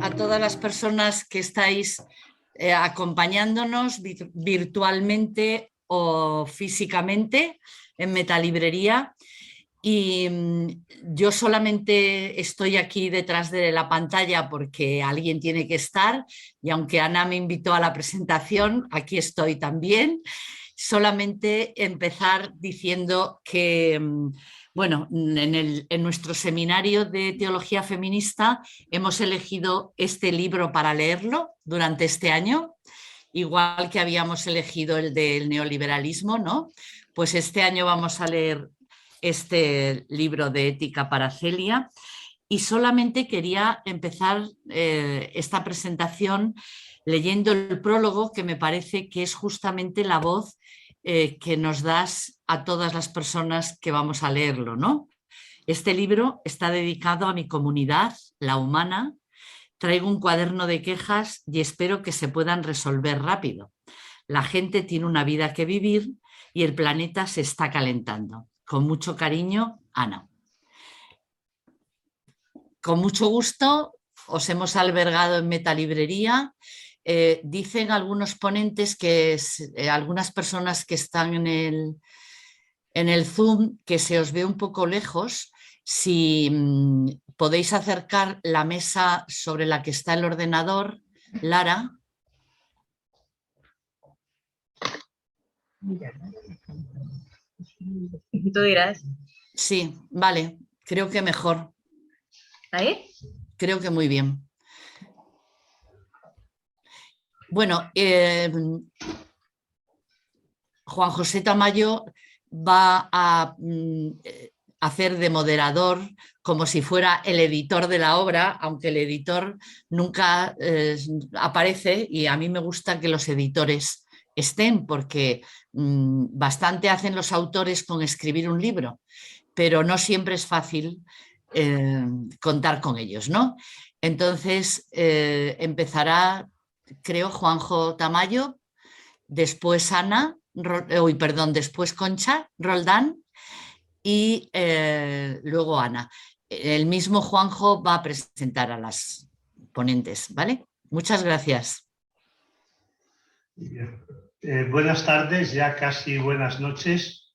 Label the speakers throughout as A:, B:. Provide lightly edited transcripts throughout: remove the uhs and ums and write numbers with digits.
A: a todas las personas que estáis acompañándonos virtualmente o físicamente en Metalibrería. Y yo solamente estoy aquí detrás de la pantalla porque alguien tiene que estar, y aunque Ana me invitó a la presentación, aquí estoy también. Solamente empezar diciendo que, bueno, en nuestro seminario de teología feminista hemos elegido este libro para leerlo durante este año, igual que habíamos elegido el del neoliberalismo, ¿no? Pues este año vamos a leer este libro de Ética para Celia, y solamente quería empezar esta presentación leyendo el prólogo, que me parece que es justamente la voz que nos das a todas las personas que vamos a leerlo, ¿no? Este libro está dedicado a mi comunidad, la humana. Traigo un cuaderno de quejas y espero que se puedan resolver rápido. La gente tiene una vida que vivir y el planeta se está calentando. Con mucho cariño, Ana. Con mucho gusto os hemos albergado en Metalibrería. Dicen algunos ponentes que algunas personas que están en el Zoom que se os ve un poco lejos. Si podéis acercar la mesa sobre la que está el ordenador, Lara.
B: Tú dirás.
A: Sí, vale, creo que mejor.
B: ¿Ahí?
A: Creo que muy bien. Bueno, Juan José Tamayo va a hacer de moderador, como si fuera el editor de la obra, aunque el editor nunca aparece, y a mí me gusta que los editores estén, porque bastante hacen los autores con escribir un libro, pero no siempre es fácil contar con ellos, ¿no? Entonces empezará, creo, Juanjo Tamayo, después Ana, después Concha Roldán y luego Ana. El mismo Juanjo va a presentar a las ponentes, ¿vale? Muchas gracias.
C: Buenas tardes, ya casi buenas noches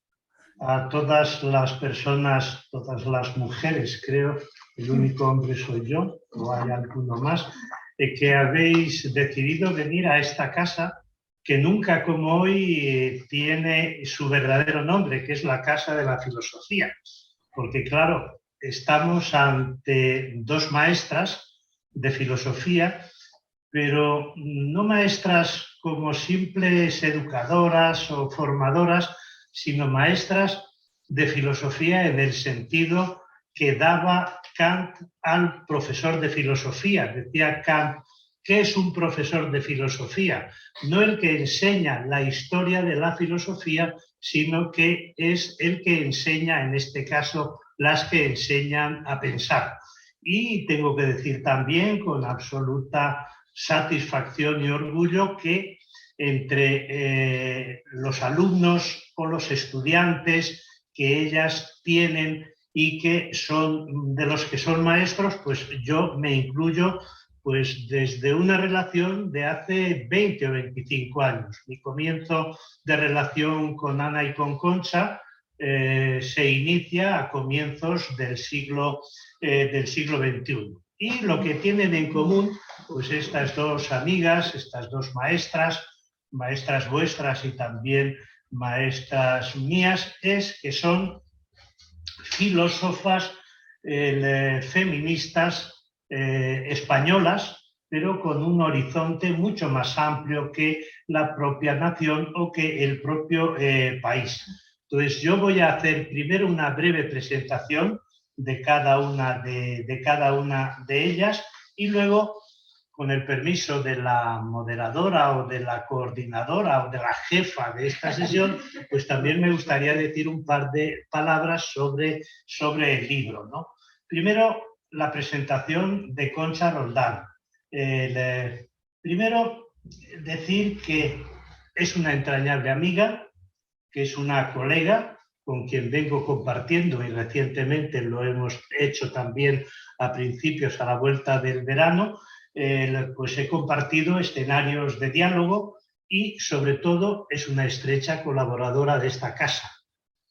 C: a todas las personas, todas las mujeres, creo, el único hombre soy yo, o hay alguno más, que habéis decidido venir a esta casa que nunca como hoy tiene su verdadero nombre, que es la Casa de la Filosofía. Porque claro, estamos ante dos maestras de filosofía, pero no maestras como simples educadoras o formadoras, sino maestras de filosofía en el sentido que daba Kant al profesor de filosofía. Decía Kant, ¿qué es un profesor de filosofía? No el que enseña la historia de la filosofía, sino que es el que enseña, en este caso, las que enseñan a pensar. Y tengo que decir también, con absoluta satisfacción y orgullo, que entre los alumnos o los estudiantes que ellas tienen y que son de los que son maestros, pues yo me incluyo pues desde una relación de hace 20 o 25 años. Mi comienzo de relación con Ana y con Concha se inicia a comienzos del siglo XXI. Y lo que tienen en común, pues estas dos amigas, estas dos maestras, maestras vuestras y también maestras mías, es que son filósofas feministas españolas, pero con un horizonte mucho más amplio que la propia nación o que el propio país. Entonces yo voy a hacer primero una breve presentación de cada una de ellas, y luego, con el permiso de la moderadora o de la coordinadora o de la jefa de esta sesión, pues también me gustaría decir un par de palabras sobre el libro, ¿no? Primero, la presentación de Concha Roldán. Primero, decir que es una entrañable amiga, que es una colega con quien vengo compartiendo, y recientemente lo hemos hecho también a principios, a la vuelta del verano, pues he compartido escenarios de diálogo y sobre todo es una estrecha colaboradora de esta casa.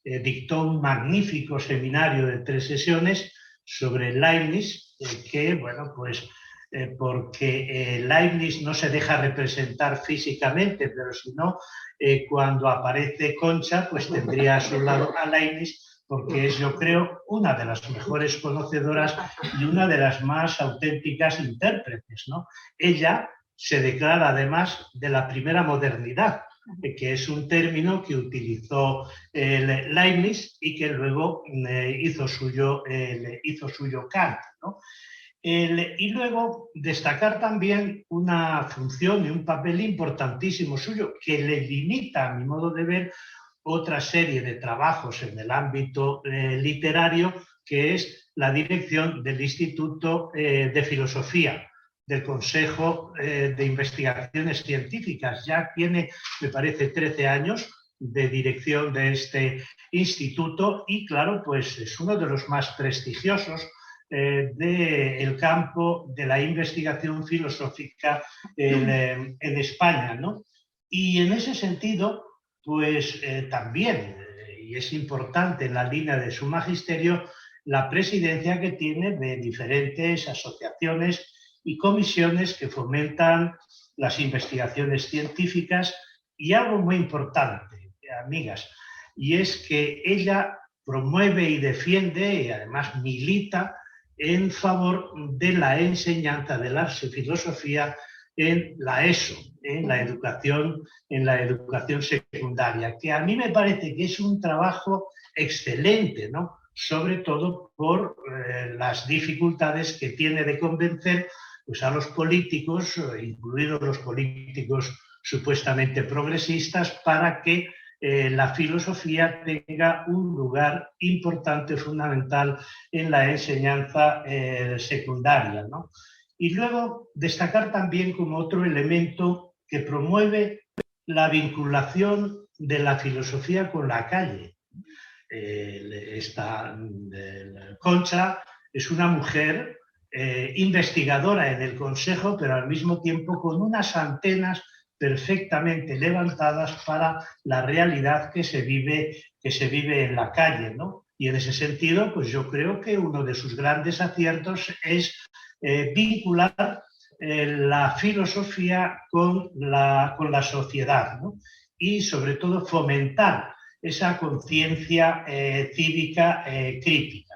C: Dictó un magnífico seminario de 3 sesiones sobre Leibniz, que, bueno, pues porque Leibniz no se deja representar físicamente, pero si no, cuando aparece Concha, pues tendría a su lado a Leibniz, porque es, yo creo, una de las mejores conocedoras y una de las más auténticas intérpretes, ¿no? Ella se declara además de la primera modernidad, que es un término que utilizó Leibniz y que luego hizo suyo Kant, ¿no? Y luego destacar también una función y un papel importantísimo suyo que le limita, a mi modo de ver, otra serie de trabajos en el ámbito literario, que es la dirección del Instituto de Filosofía, del Consejo de Investigaciones Científicas. Ya tiene, me parece, 13 años de dirección de este instituto y, claro, pues es uno de los más prestigiosos del campo de la investigación filosófica en España, ¿no? Y en ese sentido, pues también, y es importante en la línea de su magisterio, la presidencia que tiene de diferentes asociaciones y comisiones que fomentan las investigaciones científicas y algo muy importante, amigas, y es que ella promueve y defiende y además milita en favor de la enseñanza de la filosofía en la ESO, en la educación secundaria, que a mí me parece que es un trabajo excelente, ¿no? Sobre todo por las dificultades que tiene de convencer pues, a los políticos, incluidos los políticos supuestamente progresistas, para que la filosofía tenga un lugar importante, fundamental en la enseñanza secundaria, ¿no? Y luego destacar también como otro elemento que promueve la vinculación de la filosofía con la calle. Concha es una mujer investigadora en el Consejo, pero al mismo tiempo con unas antenas perfectamente levantadas para la realidad que se vive en la calle, ¿no? Y en ese sentido, pues yo creo que uno de sus grandes aciertos es vincular la filosofía con la sociedad, ¿no? Y sobre todo fomentar esa conciencia cívica crítica.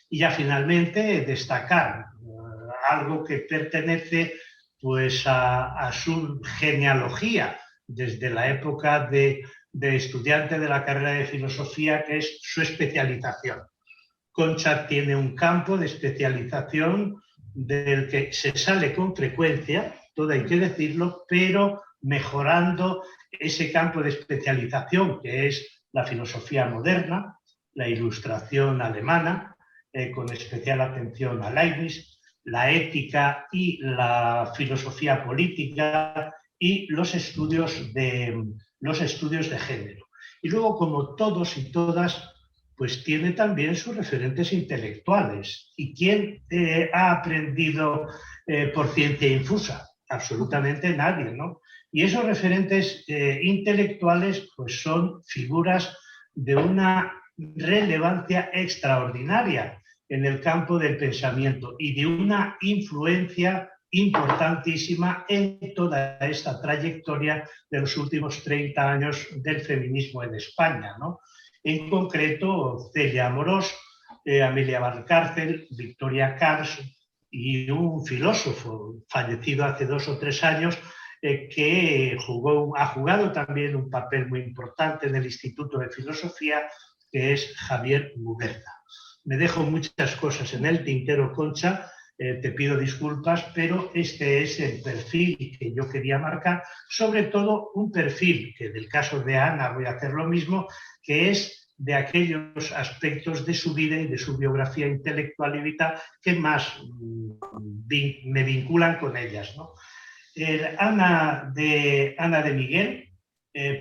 C: Y ya finalmente destacar algo que pertenece pues a su genealogía desde la época de estudiante de la carrera de filosofía, que es su especialización. Concha tiene un campo de especialización del que se sale con frecuencia, todo hay que decirlo, pero mejorando ese campo de especialización que es la filosofía moderna, la ilustración alemana, con especial atención a Leibniz, la ética y la filosofía política y los estudios de género. Y luego, como todos y todas, pues tiene también sus referentes intelectuales. ¿Y quién ha aprendido por ciencia infusa? Absolutamente nadie, ¿no? Y esos referentes intelectuales pues son figuras de una relevancia extraordinaria en el campo del pensamiento y de una influencia importantísima en toda esta trayectoria de los últimos 30 años del feminismo en España, ¿no? En concreto, Celia Amorós, Amelia Valcárcel, Victoria Camps y un filósofo fallecido hace 2 o 3 años que ha jugado también un papel muy importante en el Instituto de Filosofía, que es Javier Muguerza. Me dejo muchas cosas en el tintero, Concha, te pido disculpas, pero este es el perfil que yo quería marcar, sobre todo un perfil que en el caso de Ana voy a hacer lo mismo, que es de aquellos aspectos de su vida y de su biografía intelectual y vital que más me vinculan con ellas, ¿no? Ana de Miguel,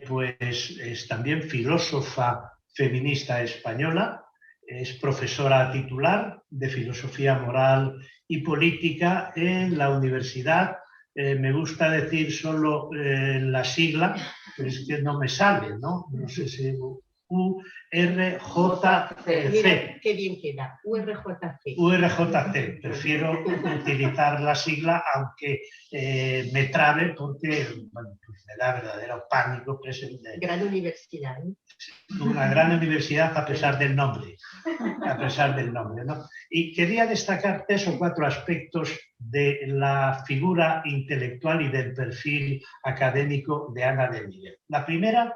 C: pues es también filósofa feminista española, es profesora titular de Filosofía Moral y política en la universidad. Me gusta decir solo la sigla, pero es que no me sale, ¿no? No sé si URJC.
D: Mira, qué bien queda, URJC.
C: URJC, prefiero utilizar la sigla, aunque me trabe porque bueno, pues me da verdadero pánico.
D: Gran universidad, ¿eh?
C: Una gran universidad a pesar del nombre, ¿no? Y quería destacar 3 o 4 aspectos de la figura intelectual y del perfil académico de Ana de Miguel. La primera,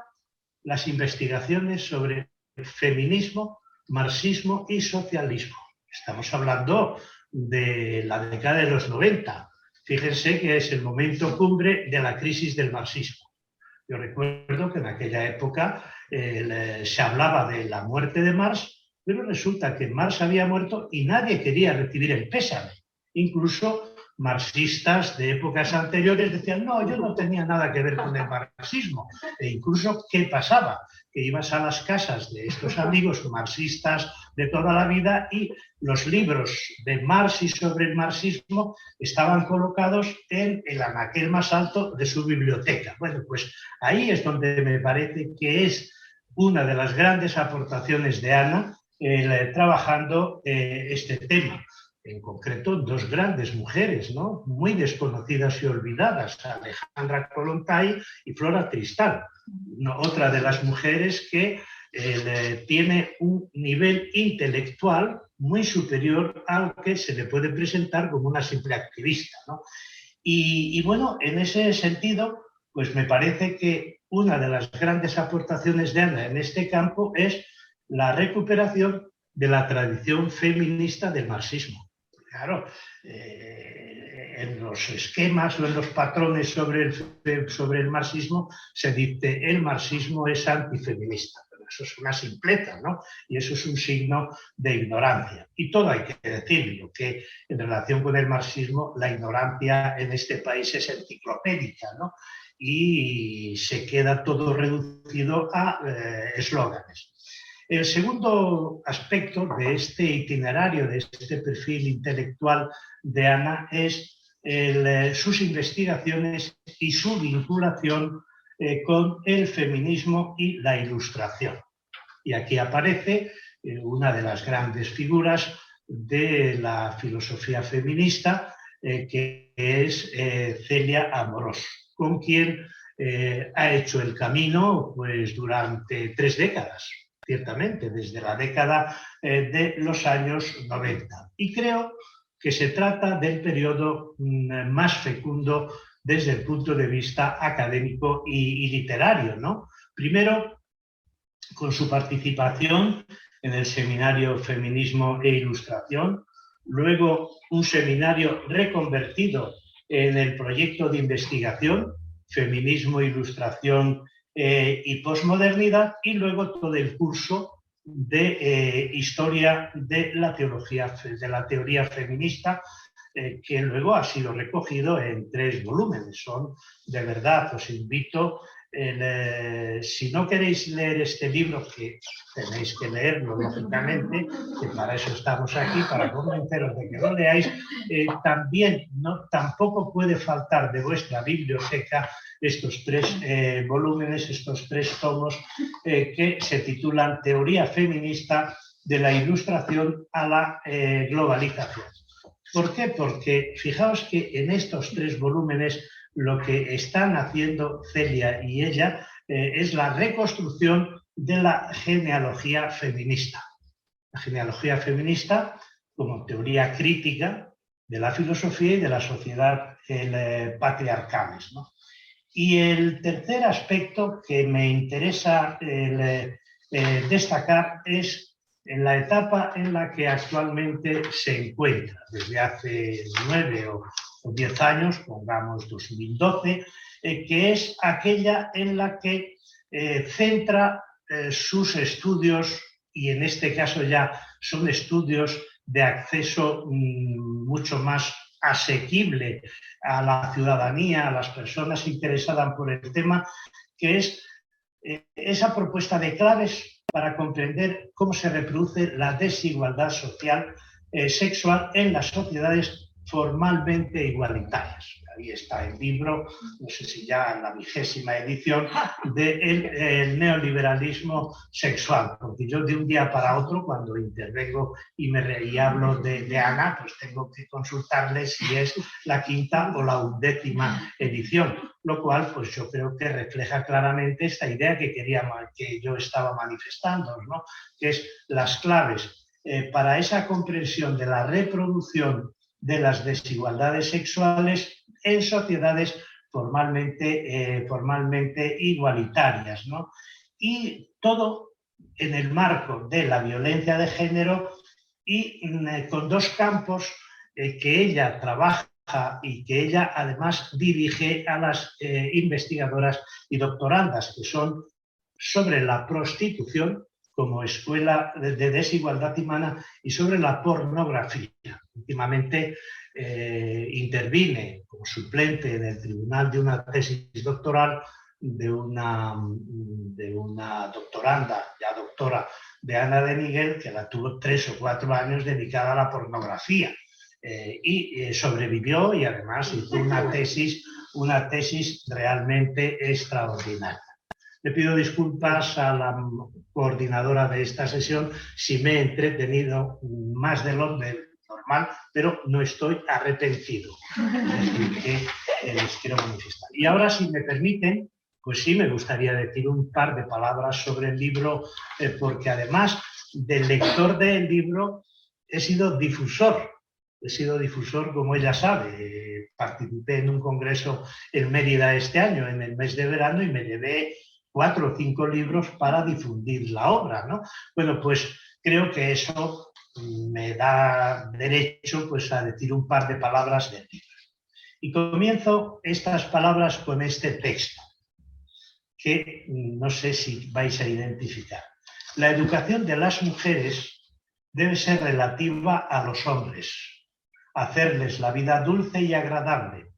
C: las investigaciones sobre feminismo, marxismo y socialismo. Estamos hablando de la década de los 90. Fíjense que es el momento cumbre de la crisis del marxismo. Yo recuerdo que en aquella época se hablaba de la muerte de Marx, pero resulta que Marx había muerto y nadie quería recibir el pésame. Incluso marxistas de épocas anteriores decían, no, yo no tenía nada que ver con el marxismo. E incluso, ¿qué pasaba? Que ibas a las casas de estos amigos marxistas de toda la vida y los libros de Marx y sobre el marxismo estaban colocados en el anaquel más alto de su biblioteca. Bueno, pues ahí es donde me parece que es una de las grandes aportaciones de Ana trabajando este tema. En concreto, 2 grandes mujeres, ¿no? Muy desconocidas y olvidadas, Alejandra Kollontai y Flora Tristán. Otra de las mujeres que tiene un nivel intelectual muy superior al que se le puede presentar como una simple activista, ¿no? Y bueno, en ese sentido, pues me parece que una de las grandes aportaciones de Ana en este campo es la recuperación de la tradición feminista del marxismo. Claro, en los esquemas o en los patrones sobre el marxismo se dice el marxismo es antifeminista. Pero eso es una simpleza, ¿no? Y eso es un signo de ignorancia. Y todo hay que decirlo, que en relación con el marxismo la ignorancia en este país es enciclopédica, ¿no? Y se queda todo reducido a eslóganes. El segundo aspecto de este itinerario, de este perfil intelectual de Ana, es sus investigaciones y su vinculación con el feminismo y la ilustración. Y aquí aparece una de las grandes figuras de la filosofía feminista, que es Celia Amorós, con quien ha hecho el camino pues, durante 3 décadas. Ciertamente, desde la década de los años 90. Y creo que se trata del periodo más fecundo desde el punto de vista académico y literario, ¿no? Primero, con su participación en el seminario Feminismo e Ilustración, luego un seminario reconvertido en el proyecto de investigación Feminismo, Ilustración y posmodernidad, y luego todo el curso de historia de la teoría feminista, que luego ha sido recogido en 3 volúmenes. Son, de verdad, os invito, si no queréis leer este libro, que tenéis que leerlo, lógicamente, que para eso estamos aquí, para convenceros de que lo leáis, tampoco puede faltar de vuestra biblioteca estos 3 volúmenes, estos 3 tomos que se titulan Teoría feminista de la ilustración a la globalización. ¿Por qué? Porque fijaos que en estos 3 volúmenes lo que están haciendo Celia y ella es la reconstrucción de la genealogía feminista. La genealogía feminista como teoría crítica de la filosofía y de la sociedad patriarcales, ¿no? Y el tercer aspecto que me interesa destacar es en la etapa en la que actualmente se encuentra, desde hace 9 o 10 años, pongamos 2012, que es aquella en la que centra sus estudios, y en este caso ya son estudios de acceso mucho más asequible a la ciudadanía, a las personas interesadas por el tema, que es esa propuesta de claves para comprender cómo se reproduce la desigualdad social sexual en las sociedades formalmente igualitarias. Ahí está el libro, no sé si ya en la 20ª edición, del neoliberalismo sexual, porque yo de un día para otro, cuando intervengo y hablo de Ana, pues tengo que consultarle si es la 5ª o la 11ª edición, lo cual pues yo creo que refleja claramente esta idea que yo estaba manifestando, ¿no? Que es las claves para esa comprensión de la reproducción de las desigualdades sexuales en sociedades formalmente igualitarias, ¿no? Y todo en el marco de la violencia de género y con dos campos que ella trabaja y que ella además dirige a las investigadoras y doctorandas, que son sobre la prostitución como escuela de desigualdad humana y sobre la pornografía. Últimamente intervine como suplente en el tribunal de una tesis doctoral de una doctoranda, ya doctora, de Ana de Miguel, que la tuvo 3 o 4 años dedicada a la pornografía. Y sobrevivió y además hizo una tesis realmente extraordinaria. Le pido disculpas a la coordinadora de esta sesión si me he entretenido más de lo normal, pero no estoy arrepentido. Es decir, que les quiero manifestar. Y ahora, si me permiten, pues sí me gustaría decir un par de palabras sobre el libro, porque además del lector del libro he sido difusor. He sido difusor, como ella sabe. Participé en un congreso en Mérida este año, en el mes de verano, y me llevé 4 o 5 libros para difundir la obra, ¿no? Bueno, pues creo que eso me da derecho pues, a decir un par de palabras del libro. Y comienzo estas palabras con este texto, que no sé si vais a identificar. La educación de las mujeres debe ser relativa a los hombres, hacerles la vida dulce y agradable.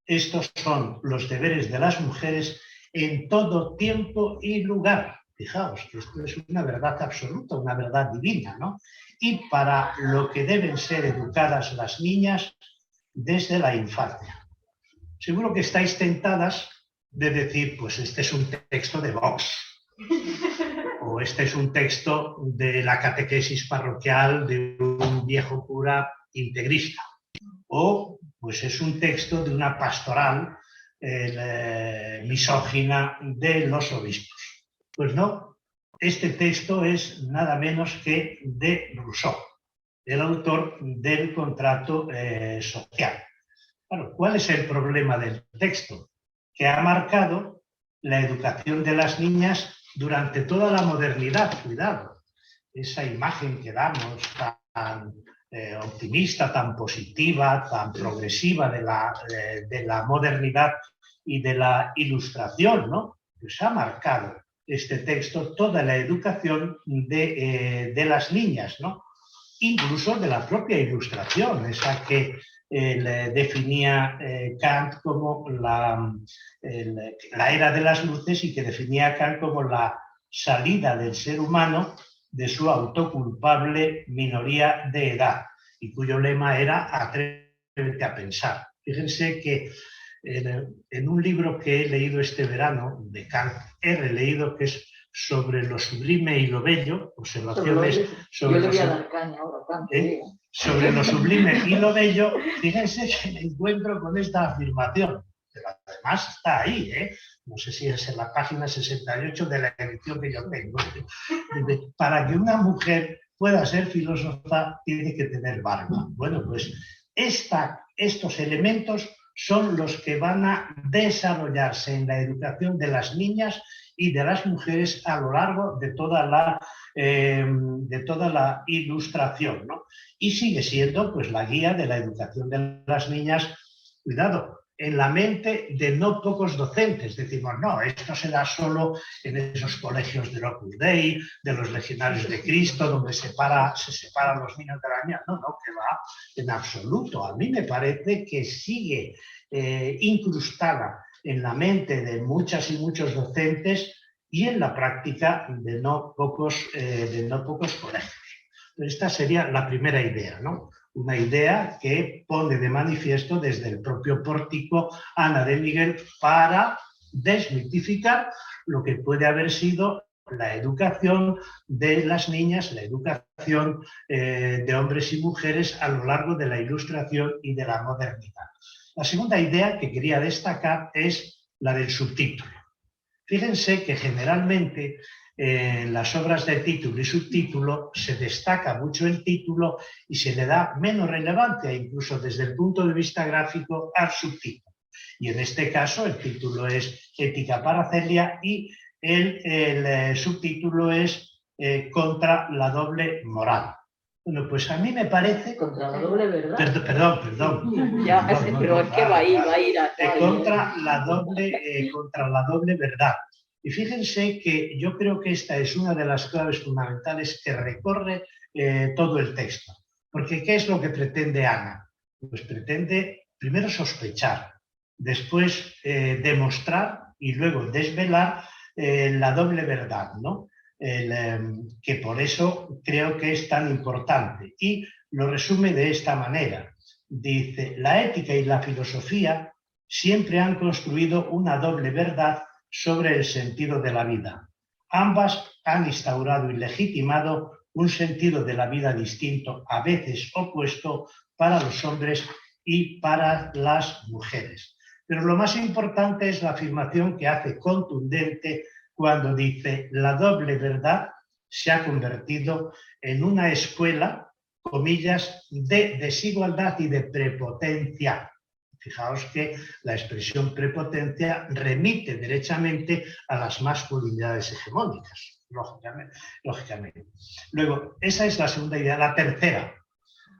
C: Estos son los deberes de las mujeres en todo tiempo y lugar. Fijaos que esto es una verdad absoluta, una verdad divina, ¿no? Y para lo que deben ser educadas las niñas desde la infancia. Seguro que estáis tentadas de decir, pues este es un texto de Vox, o este es un texto de la catequesis parroquial de un viejo cura integrista, o pues es un texto de una pastoral misógina de los obispos. Pues no, este texto es nada menos que de Rousseau, el autor del contrato social. Claro, ¿cuál es el problema del texto? Que ha marcado la educación de las niñas durante toda la modernidad. Cuidado, esa imagen que damos tan optimista, tan positiva, tan progresiva de la modernidad y de la ilustración, ¿no? Pues ha marcado este texto toda la educación de las niñas, ¿no? Incluso de la propia ilustración, esa que definía Kant como la era de las luces y que definía Kant como la salida del ser humano de su autoculpable minoría de edad, y cuyo lema era atrévete a pensar. Fíjense que en un libro que he leído este verano de Kant, he releído, que es sobre lo sublime y lo bello, observaciones sobre lo sublime y lo bello. Fíjense que me encuentro con esta afirmación, pero además está ahí, no sé si es en la página 68 de la edición que yo tengo. Para que una mujer pueda ser filósofa tiene que tener barba. Bueno, pues estos elementos son los que van a desarrollarse en la educación de las niñas y de las mujeres a lo largo de toda la ilustración, ¿no? Y sigue siendo pues, la guía de la educación de las niñas, cuidado, en la mente de no pocos docentes. Decimos, no, esto se da solo en esos colegios del Opus Dei, de los Legionarios de Cristo, donde se separan los niños de la niña. No, que va en absoluto. A mí me parece que sigue incrustada en la mente de muchas y muchos docentes y en la práctica de no pocos colegios. Esta sería la primera idea, ¿no? Una idea que pone de manifiesto desde el propio pórtico Ana de Miguel para desmitificar lo que puede haber sido la educación de las niñas, la educación de hombres y mujeres a lo largo de la Ilustración y de la modernidad. La segunda idea que quería destacar es la del subtítulo. Fíjense que generalmente en las obras de título y subtítulo se destaca mucho el título y se le da menos relevancia, incluso desde el punto de vista gráfico, al subtítulo. Y en este caso el título es Ética para Celia y el subtítulo es Contra la doble moral. Bueno, pues a mí me parece...
D: Contra la doble verdad.
C: Perdón.
D: Ya,
C: Perdón,
D: pero es que va a ir.
C: Contra la doble verdad. Y fíjense que yo creo que esta es una de las claves fundamentales que recorre todo el texto. Porque ¿qué es lo que pretende Ana? Pues pretende primero sospechar, después demostrar y luego desvelar la doble verdad, ¿no? Que por eso creo que es tan importante. Y lo resume de esta manera. Dice, la ética y la filosofía siempre han construido una doble verdad sobre el sentido de la vida. Ambas han instaurado y legitimado un sentido de la vida distinto, a veces opuesto, para los hombres y para las mujeres. Pero lo más importante es la afirmación que hace contundente cuando dice la doble verdad se ha convertido en una escuela, comillas, de desigualdad y de prepotencia. Fijaos que la expresión prepotencia remite derechamente a las masculinidades hegemónicas, lógicamente. Luego, esa es la segunda idea. La tercera,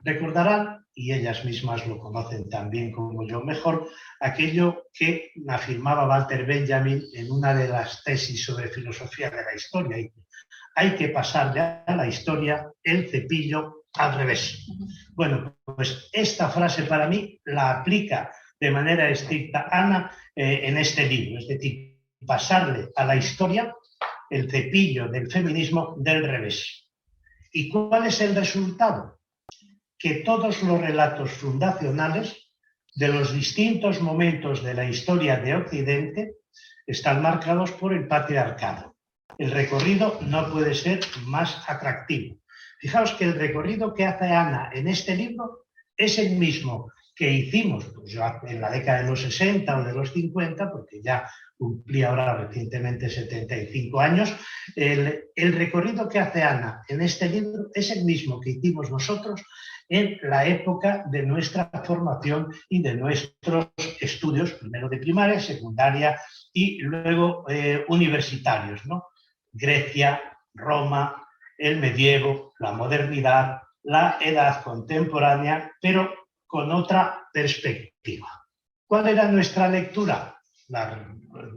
C: recordarán, y ellas mismas lo conocen tan bien como yo mejor, aquello que afirmaba Walter Benjamin en una de las tesis sobre filosofía de la historia. Hay que pasarle a la historia el cepillo al revés. Bueno, pues esta frase para mí la aplica de manera estricta Ana en este libro, es decir, pasarle a la historia el cepillo del feminismo del revés. ¿Y cuál es el resultado? Que todos los relatos fundacionales de los distintos momentos de la historia de Occidente están marcados por el patriarcado. El recorrido no puede ser más atractivo. Fijaos que el recorrido que hace Ana en este libro es el mismo que hicimos pues, en la década de los 60 o de los 50, porque ya cumplí ahora recientemente 75 años. El recorrido que hace Ana en este libro es el mismo que hicimos nosotros en la época de nuestra formación y de nuestros estudios, primero de primaria, secundaria y luego universitarios, ¿no? Grecia, Roma, el medievo, la modernidad, la edad contemporánea, pero con otra perspectiva. ¿Cuál era nuestra lectura?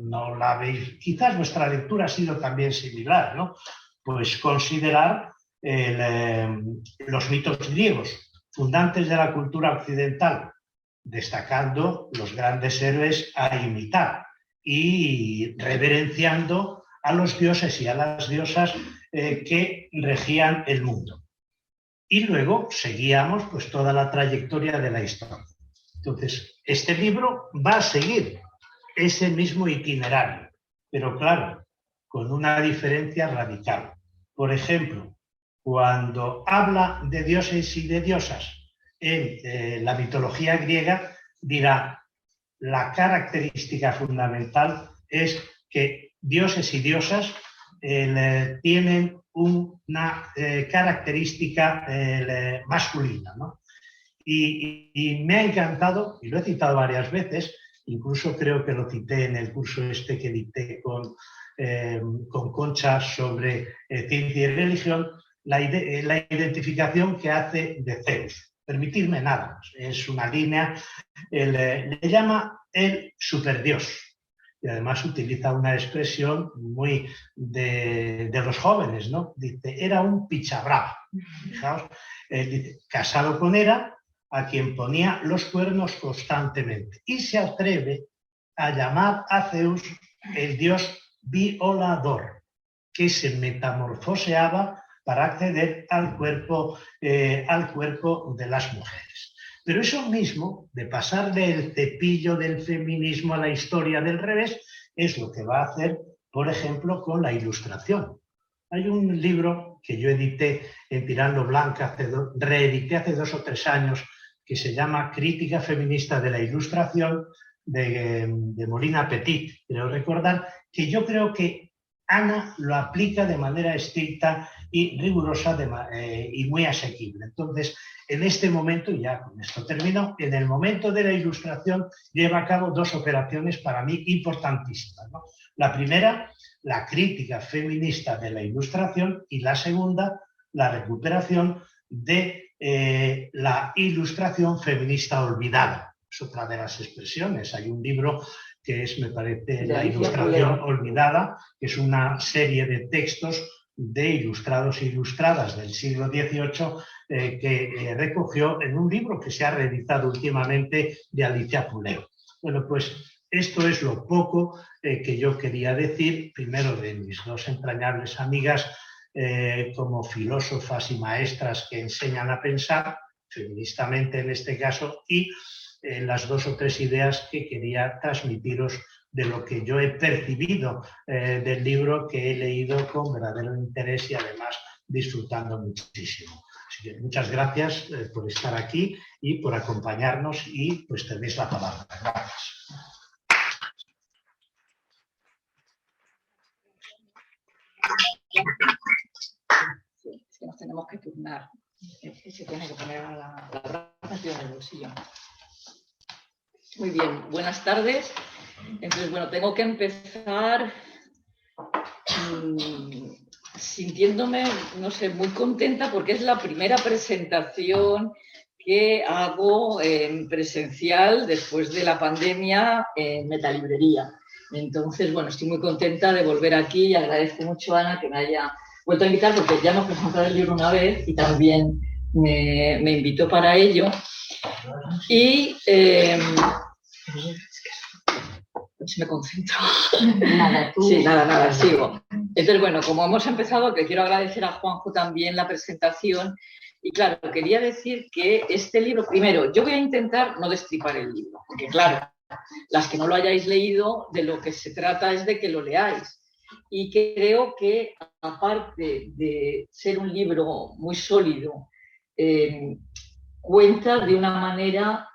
C: No la veis. Quizás vuestra lectura ha sido también similar, ¿no? Pues considerar los mitos griegos, fundantes de la cultura occidental, destacando los grandes héroes a imitar y reverenciando a los dioses y a las diosas que regían el mundo. Y luego seguíamos pues, toda la trayectoria de la historia. Entonces, este libro va a seguir ese mismo itinerario, pero claro, con una diferencia radical. Por ejemplo, cuando habla de dioses y de diosas en la mitología griega, dirá la característica fundamental es que dioses y diosas tienen una característica masculina, ¿no? Y me ha encantado, y lo he citado varias veces, incluso creo que lo cité en el curso este que dicté con Concha sobre ciencia y religión, la identificación que hace de Zeus. Permitidme nada, es una línea, le llama el superdios. Y además utiliza una expresión muy de los jóvenes, ¿no? Dice, era un pichabrava. Fijaos, dice, casado con Hera, a quien ponía los cuernos constantemente. Y se atreve a llamar a Zeus el dios violador, que se metamorfoseaba para acceder al cuerpo de las mujeres. Pero eso mismo, de pasar del cepillo del feminismo a la historia del revés, es lo que va a hacer, por ejemplo, con la Ilustración. Hay un libro que yo edité en Tirando Blanca, reedité hace 2 o 3 años, que se llama Crítica feminista de la Ilustración, de Molina Petit, creo recordar, que yo creo que Ana lo aplica de manera estricta y rigurosa y muy asequible. Entonces, en este momento, y ya con esto termino, en el momento de la Ilustración lleva a cabo 2 operaciones para mí importantísimas, ¿no? La primera, la crítica feminista de la Ilustración, y la segunda, la recuperación de la Ilustración feminista olvidada. Es otra de las expresiones. Hay un libro que es, me parece, La Ilustración olvidada, que es una serie de textos de ilustrados e ilustradas del siglo XVIII que recogió en un libro que se ha reeditado últimamente de Alicia Puleo. Bueno, pues esto es lo poco que yo quería decir, primero de mis 2 entrañables amigas como filósofas y maestras que enseñan a pensar, feministamente en este caso, y las 2 o 3 ideas que quería transmitiros de lo que yo he percibido del libro, que he leído con verdadero interés y además disfrutando muchísimo. Así que muchas gracias por estar aquí y por acompañarnos, y pues tenéis la palabra. Gracias.
E: Sí, es que nos tenemos que turnar. Se tiene que poner la raza en el bolsillo. Muy bien, buenas tardes. Entonces, bueno, tengo que empezar sintiéndome, no sé, muy contenta porque es la primera presentación que hago en presencial después de la pandemia en Metalibrería. Entonces, bueno, estoy muy contenta de volver aquí y agradezco mucho a Ana que me haya vuelto a invitar porque ya hemos presentado el libro una vez y también me invitó para ello. Y si me concentro.
D: Nada, tú.
E: Sí, nada, sigo. Entonces, bueno, como hemos empezado, que quiero agradecer a Juanjo también la presentación. Y claro, quería decir que este libro, primero, yo voy a intentar no destripar el libro, porque claro, las que no lo hayáis leído, de lo que se trata es de que lo leáis. Y creo que, aparte de ser un libro muy sólido, cuenta de una manera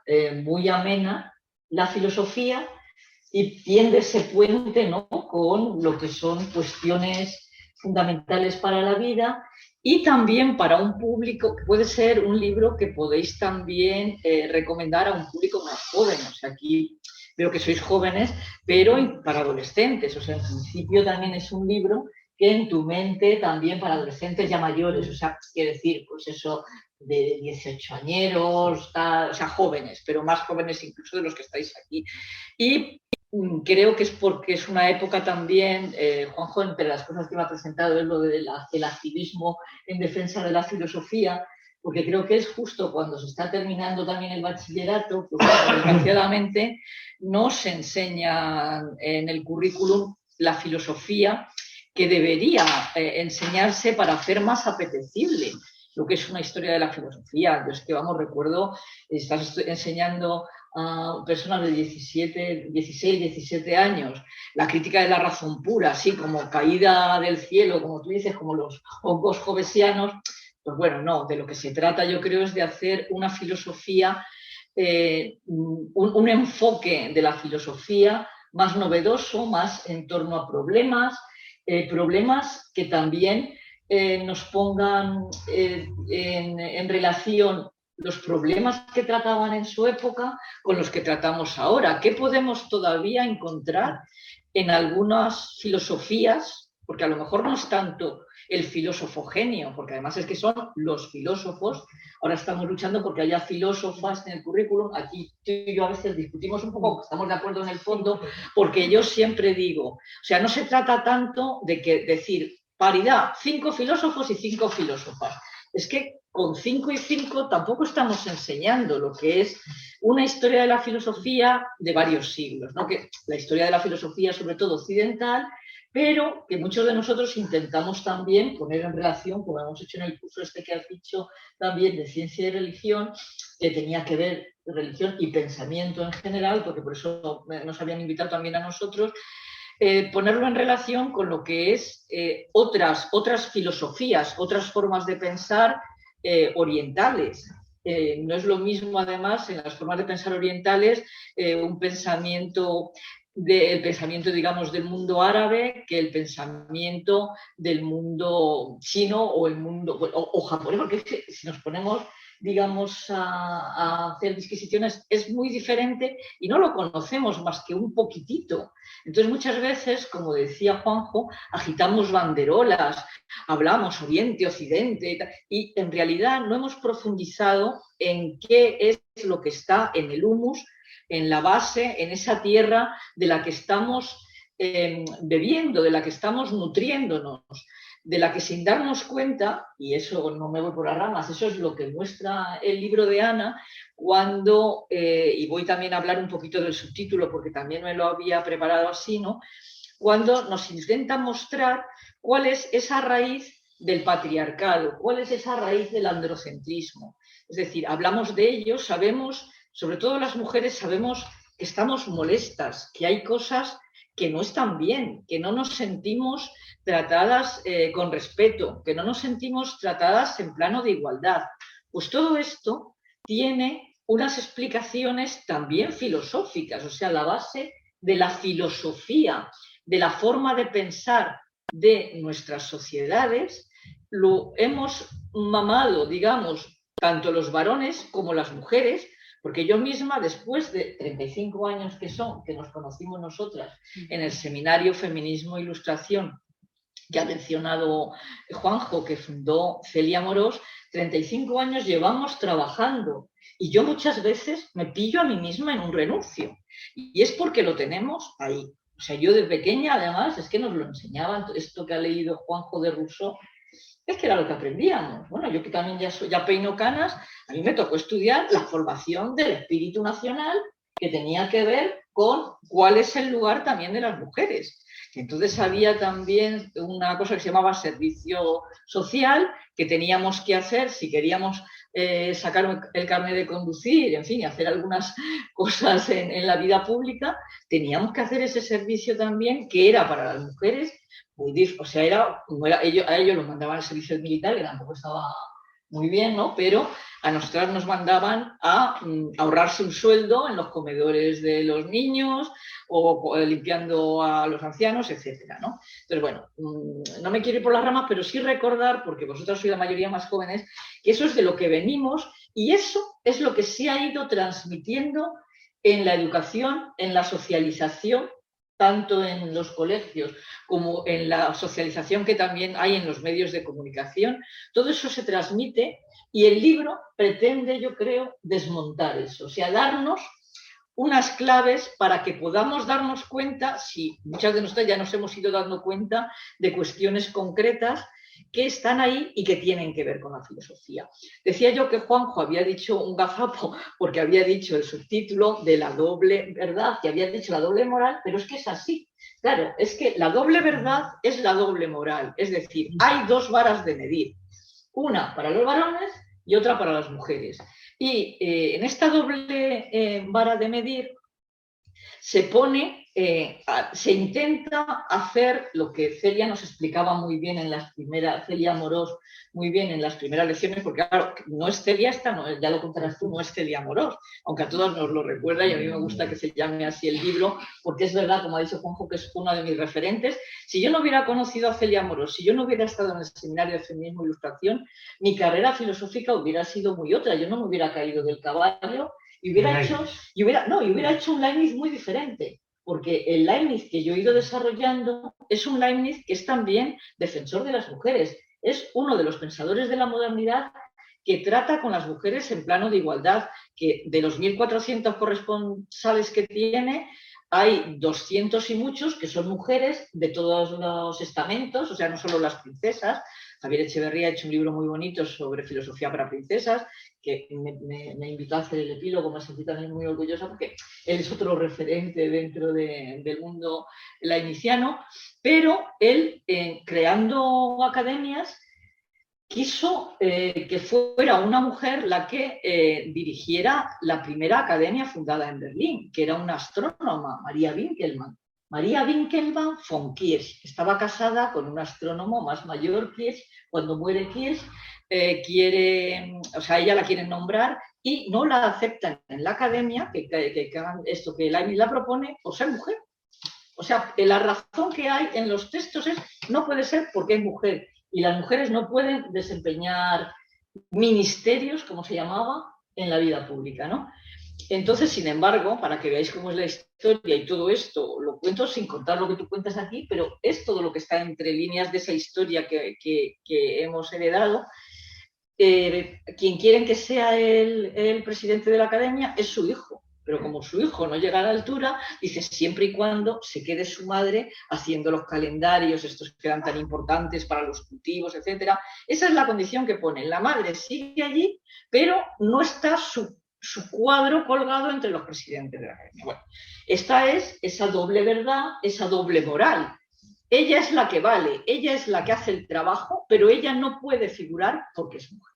E: muy amena la filosofía y tiende ese puente, ¿no?, con lo que son cuestiones fundamentales para la vida y también para un público, que puede ser un libro que podéis también recomendar a un público más joven. O sea, aquí veo que sois jóvenes, pero para adolescentes. O sea, en principio también es un libro que en tu mente también para adolescentes ya mayores, o sea, quiere decir, pues eso, de 18 añeros, o sea, jóvenes, pero más jóvenes incluso de los que estáis aquí. Y creo que es porque es una época también, Juanjo, entre las cosas que me ha presentado es lo del activismo en defensa de la filosofía, porque creo que es justo cuando se está terminando también el bachillerato, pues desgraciadamente no se enseña en el currículum la filosofía que debería enseñarse para hacer más apetecible lo que es una historia de la filosofía. Yo es que, vamos, recuerdo, estás enseñando a personas de 16, 17 años la crítica de la razón pura, así como caída del cielo, como tú dices, como los hongos jovesianos. Pues bueno, no, de lo que se trata yo creo es de hacer una filosofía, un enfoque de la filosofía más novedoso, más en torno a problemas que también nos pongan en relación los problemas que trataban en su época con los que tratamos ahora. ¿Qué podemos todavía encontrar en algunas filosofías? Porque a lo mejor no es tanto el filósofo genio, porque además es que son los filósofos. Ahora estamos luchando porque haya filósofas en el currículum. Aquí tú y yo a veces discutimos un poco, estamos de acuerdo en el fondo, porque yo siempre digo, o sea, no se trata tanto de que decir paridad, 5 filósofos y 5 filósofas. Es que con 5 y 5 tampoco estamos enseñando lo que es una historia de la filosofía de varios siglos, ¿no? Que la historia de la filosofía, sobre todo occidental, pero que muchos de nosotros intentamos también poner en relación, como hemos hecho en el curso este que has dicho también de ciencia y religión, que tenía que ver religión y pensamiento en general, porque por eso nos habían invitado también a nosotros, ponerlo en relación con lo que es otras filosofías, otras formas de pensar orientales. No es lo mismo, además, en las formas de pensar orientales, un pensamiento el pensamiento, digamos, del mundo árabe que el pensamiento del mundo chino o el mundo o japonés, porque es que si nos ponemos, digamos, a hacer disquisiciones es muy diferente y no lo conocemos más que un poquitito. Entonces, muchas veces, como decía Juanjo, agitamos banderolas, hablamos Oriente, Occidente, y en realidad no hemos profundizado en qué es lo que está en el humus, en la base, en esa tierra de la que estamos bebiendo, de la que estamos nutriéndonos, de la que sin darnos cuenta, y eso no me voy por las ramas, eso es lo que muestra el libro de Ana, cuando, y voy también a hablar un poquito del subtítulo porque también me lo había preparado así, ¿no? Cuando nos intenta mostrar cuál es esa raíz del patriarcado, cuál es esa raíz del androcentrismo. Es decir, hablamos de ello, sabemos, sobre todo las mujeres, sabemos que estamos molestas, que hay cosas que no están bien, que no nos sentimos tratadas con respeto, que no nos sentimos tratadas en plano de igualdad. Pues todo esto tiene unas explicaciones también filosóficas, o sea, la base de la filosofía, de la forma de pensar de nuestras sociedades, lo hemos mamado, digamos, tanto los varones como las mujeres, porque yo misma, después de 35 años que nos conocimos nosotras en el seminario Feminismo e Ilustración, que ha mencionado Juanjo, que fundó Celia Amorós, 35 años llevamos trabajando y yo muchas veces me pillo a mí misma en un renuncio y es porque lo tenemos ahí. O sea, yo de pequeña, además, es que nos lo enseñaban, esto que ha leído Juanjo de Rousseau, es que era lo que aprendíamos. Bueno, yo que también ya peino canas, a mí me tocó estudiar la formación del espíritu nacional que tenía que ver con cuál es el lugar también de las mujeres. Entonces había también una cosa que se llamaba servicio social que teníamos que hacer si queríamos sacar el carnet de conducir, en fin, hacer algunas cosas en la vida pública, teníamos que hacer ese servicio también que era para las mujeres. O sea, a ellos los mandaban al servicio militar, que tampoco estaba muy bien, ¿no? Pero a nosotras nos mandaban a ahorrarse un sueldo en los comedores de los niños o limpiando a los ancianos, etcétera, ¿no? Entonces, bueno, no me quiero ir por las ramas, pero sí recordar, porque vosotras sois la mayoría más jóvenes, que eso es de lo que venimos y eso es lo que se ha ido transmitiendo en la educación, en la socialización, tanto en los colegios como en la socialización que también hay en los medios de comunicación. Todo eso se transmite y el libro pretende, yo creo, desmontar eso, o sea, darnos unas claves para que podamos darnos cuenta, si muchas de nosotras ya nos hemos ido dando cuenta de cuestiones concretas que están ahí y que tienen que ver con la filosofía. Decía yo que Juanjo había dicho un gazapo porque había dicho el subtítulo de la doble verdad, que había dicho la doble moral, pero es que es así. Claro, es que la doble verdad es la doble moral, es decir, hay dos varas de medir, una para los varones y otra para las mujeres. Y en esta doble vara de medir se pone, se intenta hacer lo que Celia nos explicaba muy bien en las primeras, Celia Amorós, muy bien en las primeras lecciones, porque claro, no es Celia esta, no, ya lo contarás tú, no es Celia Amorós, aunque a todos nos lo recuerda y a mí me gusta que se llame así el libro, porque es verdad, como ha dicho Juanjo, que es uno de mis referentes. Si yo no hubiera conocido a Celia Amorós, si yo no hubiera estado en el seminario de Feminismo e Ilustración, mi carrera filosófica hubiera sido muy otra, yo no me hubiera caído del caballo y hubiera hecho un Leibniz muy diferente, porque el Leibniz que yo he ido desarrollando es un Leibniz que es también defensor de las mujeres, es uno de los pensadores de la modernidad que trata con las mujeres en plano de igualdad, que de los 1.400 corresponsales que tiene, hay 200 y muchos que son mujeres de todos los estamentos, o sea, no solo las princesas, Javier Echeverría ha hecho un libro muy bonito sobre filosofía para princesas, que me invitó a hacer el epílogo, me sentí también muy orgullosa porque él es otro referente dentro del mundo lainiciano, pero él, creando academias, quiso que fuera una mujer la que dirigiera la primera academia fundada en Berlín, que era una astrónoma, Maria Winkelmann. Maria Winkelmann von Kirch estaba casada con un astrónomo más mayor, Kirch. Cuando muere Kirch, ella la quieren nombrar y no la aceptan en la academia, que hagan esto que Leibniz la propone, por ser mujer. O sea, la razón que hay en los textos es, no puede ser porque es mujer. Y las mujeres no pueden desempeñar ministerios, como se llamaba, en la vida pública, ¿no? Entonces, sin embargo, para que veáis cómo es la historia y todo esto, lo cuento sin contar lo que tú cuentas aquí, pero es todo lo que está entre líneas de esa historia que hemos heredado. Quien quieren que sea el presidente de la academia es su hijo. Pero como su hijo no llega a la altura, dice, siempre y cuando se quede su madre haciendo los calendarios, estos que eran tan importantes para los cultivos, etc. Esa es la condición que ponen. La madre sigue allí, pero no está su cuadro colgado entre los presidentes de la academia. Bueno, esta es esa doble verdad, esa doble moral. Ella es la que vale, ella es la que hace el trabajo, pero ella no puede figurar porque es mujer.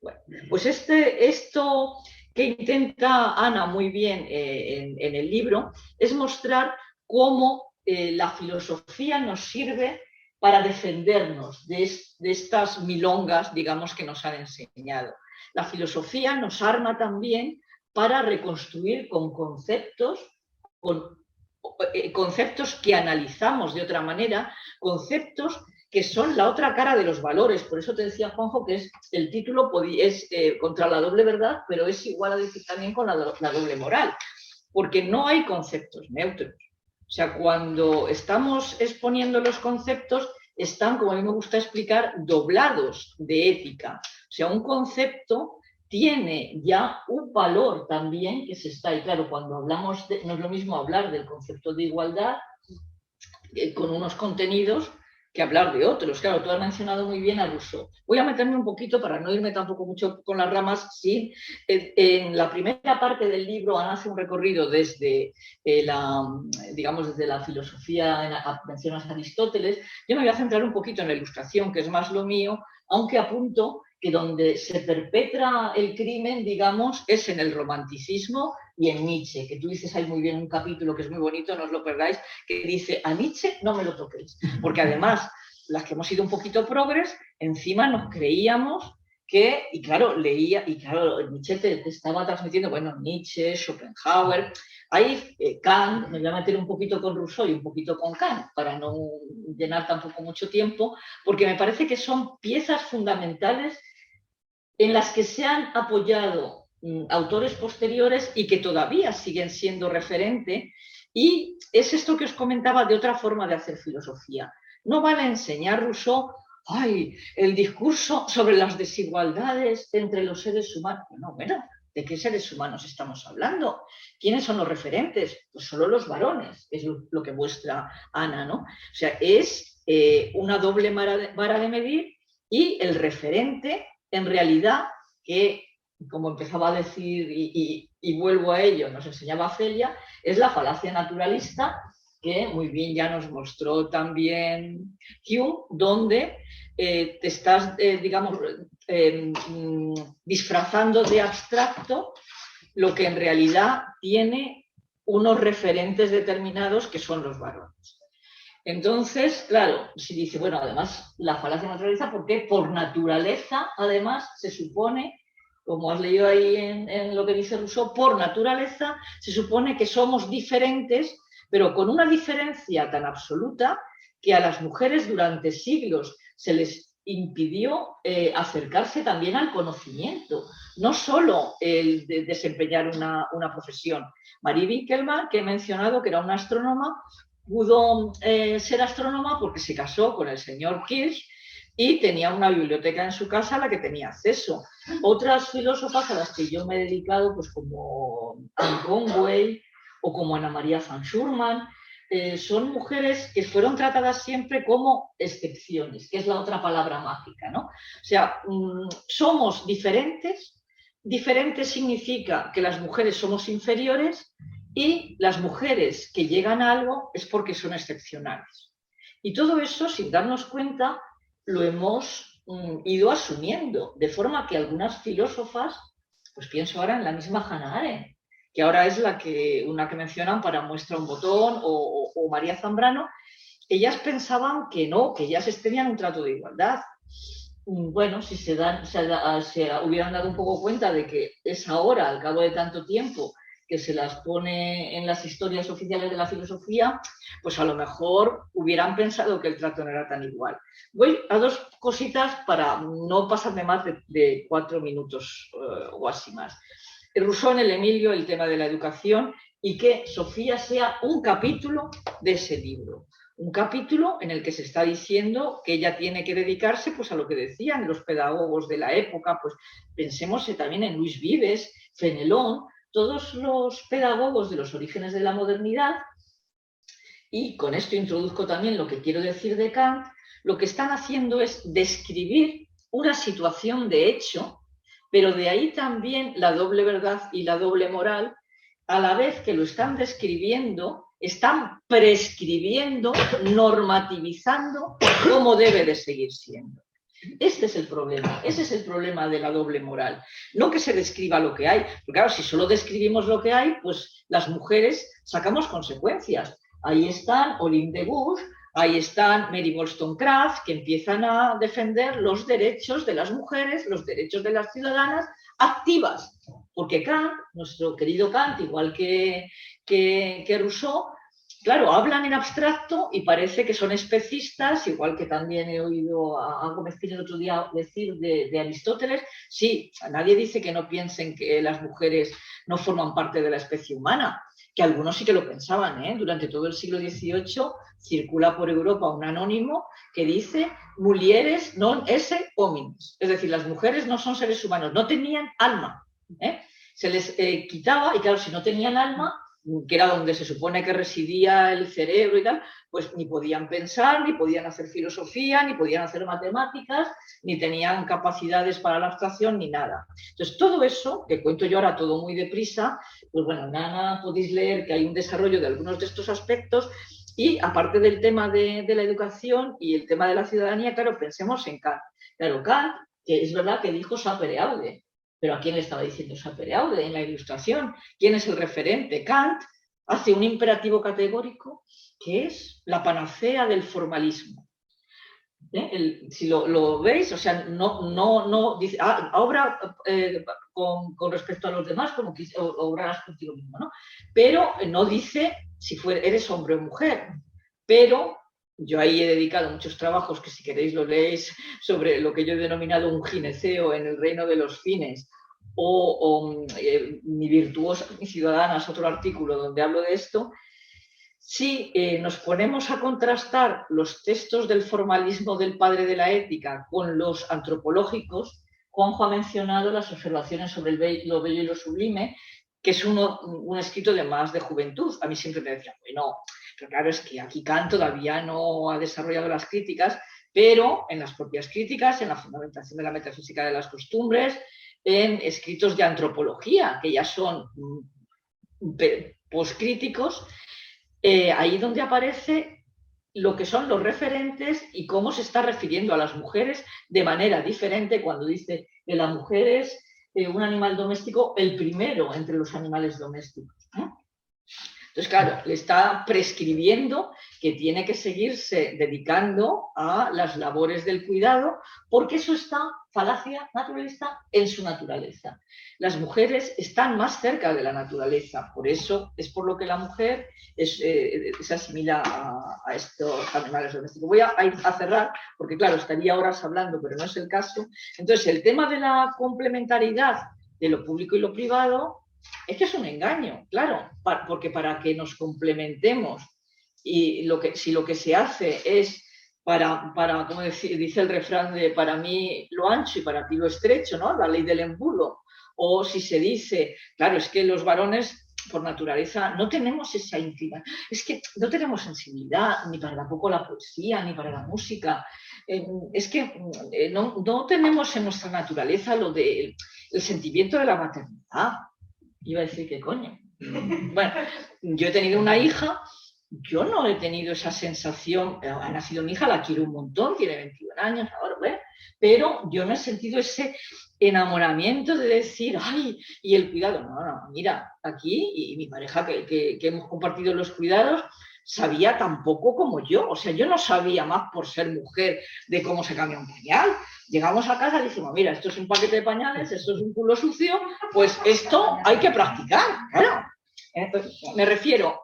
E: Bueno, pues esto que intenta Ana muy bien en el libro es mostrar cómo la filosofía nos sirve para defendernos de estas milongas, digamos, que nos han enseñado. La filosofía nos arma también para reconstruir con conceptos que analizamos de otra manera, conceptos que son la otra cara de los valores. Por eso te decía, Juanjo, que el título es contra la doble verdad, pero es igual a decir también con la doble moral, porque no hay conceptos neutros. O sea, cuando estamos exponiendo los conceptos, están, como a mí me gusta explicar, doblados de ética. O sea, un concepto tiene ya un valor también que se está, y claro, cuando hablamos, no es lo mismo hablar del concepto de igualdad con unos contenidos que hablar de otros. Claro, tú has mencionado muy bien a Rousseau. Voy a meterme un poquito, para no irme tampoco mucho con las ramas, sí. En la primera parte del libro Ana hace un recorrido desde desde la filosofía, mencionas a Aristóteles. Yo me voy a centrar un poquito en la ilustración, que es más lo mío, aunque apunto que donde se perpetra el crimen, digamos, es en el romanticismo y en Nietzsche, que tú dices, hay muy bien un capítulo que es muy bonito, no os lo perdáis, que dice, a Nietzsche no me lo toquéis, porque además, las que hemos sido un poquito progres, encima nos creíamos que, y claro, leía, y claro, Nietzsche te estaba transmitiendo, bueno, Nietzsche, Schopenhauer, ahí Kant, me voy a meter un poquito con Rousseau y un poquito con Kant, para no llenar tampoco mucho tiempo, porque me parece que son piezas fundamentales en las que se han apoyado autores posteriores y que todavía siguen siendo referente, y es esto que os comentaba de otra forma de hacer filosofía. No vale enseñar Rousseau, ¡ay!, el discurso sobre las desigualdades entre los seres humanos. No, bueno, ¿de qué seres humanos estamos hablando? ¿Quiénes son los referentes? Pues solo los varones, es lo que muestra Ana, ¿no? O sea, es una doble vara de medir, y el referente, en realidad, que, como empezaba a decir, y vuelvo a ello, nos enseñaba Celia, es la falacia naturalista, que muy bien ya nos mostró también Hume, donde te estás, digamos, disfrazando de abstracto lo que en realidad tiene unos referentes determinados que son los varones. Entonces, claro, si dice, bueno, además la falacia naturalista, porque por naturaleza, además, se supone, como has leído ahí en lo que dice Rousseau, por naturaleza se supone que somos diferentes, pero con una diferencia tan absoluta que a las mujeres durante siglos se les impidió acercarse también al conocimiento, no solo el de desempeñar una profesión. Marie Winkelmann, que he mencionado, que era una astrónoma, pudo ser astrónoma porque se casó con el señor Kirch y tenía una biblioteca en su casa a la que tenía acceso. Otras filósofas a las que yo me he dedicado, pues como Anne Conway o como Ana María van Schurman, son mujeres que fueron tratadas siempre como excepciones, que es la otra palabra mágica, ¿no? O sea, somos diferentes. Diferente significa que las mujeres somos inferiores y las mujeres que llegan a algo es porque son excepcionales. Y todo eso, sin darnos cuenta, lo hemos ido asumiendo, de forma que algunas filósofas, pues pienso ahora en la misma Hannah Arendt, que ahora es una que mencionan para Muestra un botón, o María Zambrano, ellas pensaban que no, que ellas tenían un trato de igualdad. Bueno, si se hubieran dado un poco cuenta de que es ahora, al cabo de tanto tiempo, que se las pone en las historias oficiales de la filosofía, pues a lo mejor hubieran pensado que el trato no era tan igual. Voy a dos cositas para no pasarme más de 4 minutos o así más. Rousseau en el Emilio, el tema de la educación, y que Sofía sea un capítulo de ese libro. Un capítulo en el que se está diciendo que ella tiene que dedicarse pues, a lo que decían los pedagogos de la época. Pues pensemos también en Luis Vives, Fenelón, todos los pedagogos de los orígenes de la modernidad. Y con esto introduzco también lo que quiero decir de Kant. Lo que están haciendo es describir una situación de hecho, pero de ahí también la doble verdad y la doble moral, a la vez que lo están describiendo, están prescribiendo, normativizando cómo debe de seguir siendo. Este es el problema, ese es el problema de la doble moral. No que se describa lo que hay, porque claro, si solo describimos lo que hay, pues las mujeres sacamos consecuencias. Ahí están Olympe de Gouges, ahí están Mary Wollstonecraft, que empiezan a defender los derechos de las mujeres, los derechos de las ciudadanas activas. Porque Kant, nuestro querido Kant, igual que Rousseau, claro, hablan en abstracto y parece que son especistas, igual que también he oído a Gómez Pina el otro día decir de Aristóteles. Sí, nadie dice que no piensen que las mujeres no forman parte de la especie humana, que algunos sí que lo pensaban, ¿eh? Durante todo el siglo XVIII circula por Europa un anónimo que dice mulieres non esse homines, es decir, las mujeres no son seres humanos, no tenían alma, ¿eh? Se les quitaba, y claro, si no tenían alma, que era donde se supone que residía el cerebro y tal, pues ni podían pensar, ni podían hacer filosofía, ni podían hacer matemáticas, ni tenían capacidades para la abstracción, ni nada. Entonces, todo eso, que cuento yo ahora todo muy deprisa, pues bueno, nada, podéis leer que hay un desarrollo de algunos de estos aspectos. Y aparte del tema de la educación y el tema de la ciudadanía, claro, pensemos en Kant. Claro, Kant, que es verdad que dijo sapere aude, pero ¿a quién le estaba diciendo sapere aude en la Ilustración? ¿Quién es el referente? Kant hace un imperativo categórico que es la panacea del formalismo. Si lo veis, o sea, no dice, obra con respecto a los demás como que obrarás contigo mismo, ¿no? Pero no dice si eres hombre o mujer, pero yo ahí he dedicado muchos trabajos que si queréis lo leéis sobre lo que yo he denominado un gineceo en el reino de los fines mi virtuosa, mi ciudadana es otro artículo donde hablo de esto. Si nos ponemos a contrastar los textos del formalismo del padre de la ética con los antropológicos, Juanjo ha mencionado las observaciones sobre lo bello y lo sublime, que es un escrito de más de juventud. A mí siempre me decían, bueno, pero claro, es que aquí Kant todavía no ha desarrollado las críticas, pero en las propias críticas, en la fundamentación de la metafísica de las costumbres, en escritos de antropología, que ya son poscríticos, ahí donde aparece lo que son los referentes y cómo se está refiriendo a las mujeres de manera diferente cuando dice que la mujer es un animal doméstico, el primero entre los animales domésticos, ¿no? Entonces, claro, le está prescribiendo que tiene que seguirse dedicando a las labores del cuidado, porque eso está, falacia naturalista, en su naturaleza. Las mujeres están más cerca de la naturaleza, por eso es por lo que la mujer se asimila a estos animales domésticos. Voy a cerrar, porque claro, estaría horas hablando, pero no es el caso. Entonces, el tema de la complementariedad de lo público y lo privado es que es un engaño, claro, porque para que nos complementemos y si lo que se hace es para como dice el refrán de para mí lo ancho y para ti lo estrecho, ¿no? La ley del embudo. O si se dice, claro, es que los varones por naturaleza no tenemos esa intimidad. Es que no tenemos sensibilidad ni para tampoco la poesía, ni para la música. Es que no tenemos en nuestra naturaleza lo del sentimiento de la maternidad. Iba a decir, ¿qué coño? Bueno, yo he tenido una hija, yo no he tenido esa sensación, ha nacido mi hija, la quiero un montón, tiene 21 años ahora, ¿ves? Pero yo no he sentido ese enamoramiento de decir, ay, y el cuidado. No, mira, aquí, y mi pareja que hemos compartido los cuidados, sabía tan poco como yo. O sea, yo no sabía más por ser mujer de cómo se cambia un pañal. Llegamos a casa y decimos, mira, esto es un paquete de pañales, esto es un culo sucio, pues esto hay que practicar, claro. Me refiero,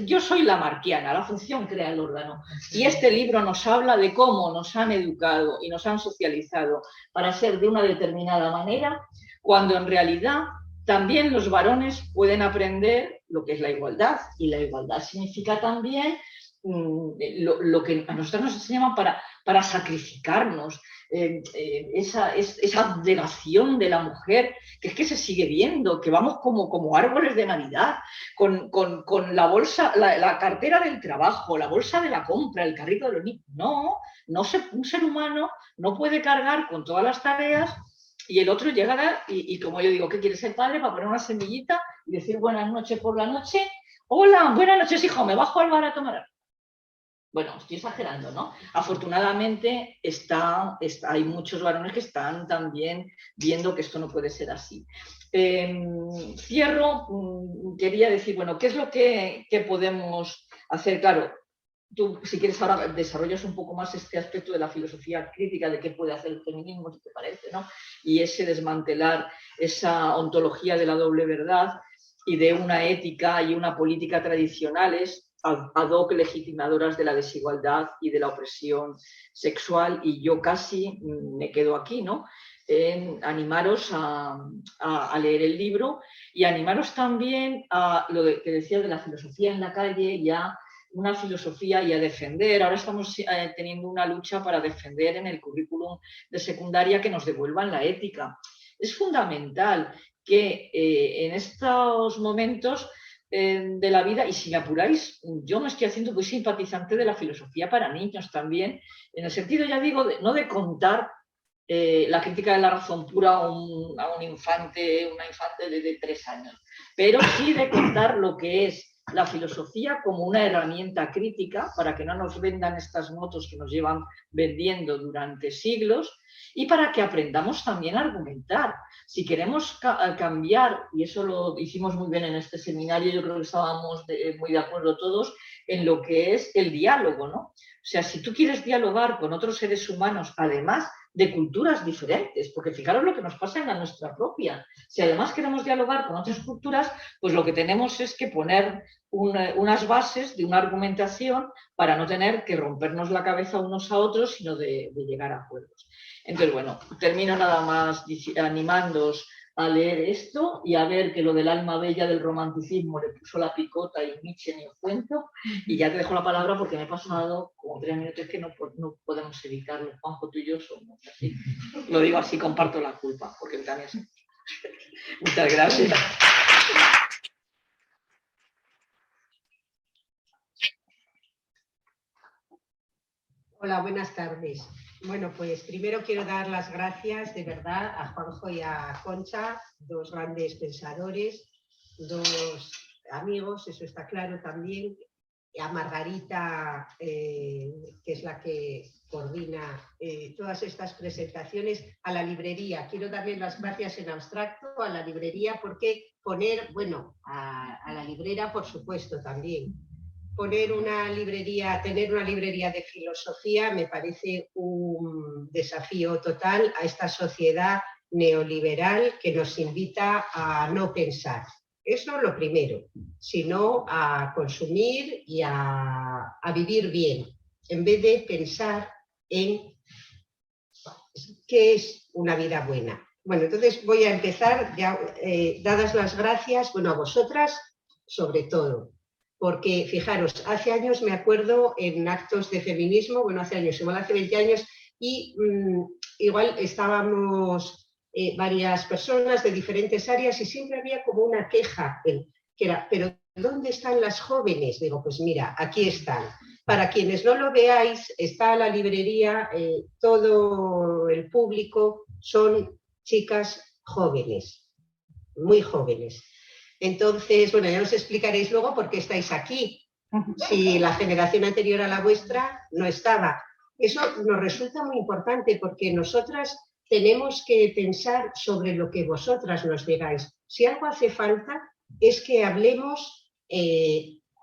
E: yo soy lamarckiana, la función crea el órgano. Y este libro nos habla de cómo nos han educado y nos han socializado para ser de una determinada manera, cuando en realidad también los varones pueden aprender lo que es la igualdad. Y la igualdad significa también lo que a nosotros nos enseñaban para sacrificarnos. Esa abnegación de la mujer, que es que se sigue viendo, que vamos como árboles de Navidad, con la bolsa, la cartera del trabajo, la bolsa de la compra, el carrito de los niños. Un ser humano no puede cargar con todas las tareas y el otro llegará y como yo digo, ¿qué quiere ser padre? Para poner una semillita y decir buenas noches por la noche. Hola, buenas noches, hijo, me bajo al bar a tomar. Bueno, estoy exagerando, ¿no? Afortunadamente hay muchos varones que están también viendo que esto no puede ser así. Cierro, quería decir, bueno, ¿qué es lo que podemos hacer? Claro, tú, si quieres, ahora desarrollas un poco más este aspecto de la filosofía crítica, de qué puede hacer el feminismo, si te parece, ¿no? Y ese desmantelar esa ontología de la doble verdad y de una ética y una política tradicionales ad hoc legitimadoras de la desigualdad y de la opresión sexual, y yo casi me quedo aquí, ¿no? Animaros a leer el libro y animaros también a lo que decía de la filosofía en la calle y a una filosofía y a defender. Ahora estamos teniendo una lucha para defender en el currículum de secundaria que nos devuelvan la ética. Es fundamental que en estos momentos de la vida, y si me apuráis, yo me estoy haciendo muy simpatizante de la filosofía para niños también, en el sentido, ya digo, no de contar la crítica de la razón pura a una infante de 3 años, pero sí de contar lo que es la filosofía como una herramienta crítica para que no nos vendan estas motos que nos llevan vendiendo durante siglos y para que aprendamos también a argumentar. Si queremos cambiar, y eso lo hicimos muy bien en este seminario, yo creo que estábamos muy de acuerdo todos en lo que es el diálogo, ¿no? O sea, si tú quieres dialogar con otros seres humanos, además de culturas diferentes, porque fijaros lo que nos pasa en la nuestra propia. Si además queremos dialogar con otras culturas, pues lo que tenemos es que poner unas bases de una argumentación para no tener que rompernos la cabeza unos a otros, sino de llegar a acuerdos. Entonces, bueno, termino nada más animándoos a leer esto y a ver que lo del alma bella del romanticismo le puso la picota y Nietzsche ni os cuento. Y ya te dejo la palabra porque me he pasado como 3 minutos que no podemos evitarlo. Juanjo, tú y yo somos así. Lo digo así, comparto la culpa, porque también es... Muchas gracias.
D: Hola, buenas tardes. Bueno, pues primero quiero dar las gracias de verdad a Juanjo y a Concha, 2 grandes pensadores, 2 amigos, eso está claro también, a Margarita, que es la que coordina todas estas presentaciones, a la librería. Quiero darle las gracias en abstracto a la librería porque poner, bueno, a la librera por supuesto también. Tener una librería de filosofía me parece un desafío total a esta sociedad neoliberal que nos invita a no pensar. Eso es lo primero, sino a consumir y a vivir bien, en vez de pensar en qué es una vida buena. Bueno, entonces voy a empezar, ya, dadas las gracias, bueno, a vosotras sobre todo. Porque, fijaros, hace años me acuerdo en actos de feminismo, bueno, hace años, igual hace 20 años, y igual estábamos varias personas de diferentes áreas y siempre había como una queja, que era, pero ¿dónde están las jóvenes? Digo, pues mira, aquí están. Para quienes no lo veáis, está la librería, todo el público son chicas jóvenes, muy jóvenes. Entonces, bueno, ya os explicaréis luego por qué estáis aquí. Si la generación anterior a la vuestra no estaba. Eso nos resulta muy importante porque nosotras tenemos que pensar sobre lo que vosotras nos digáis. Si algo hace falta es que hablemos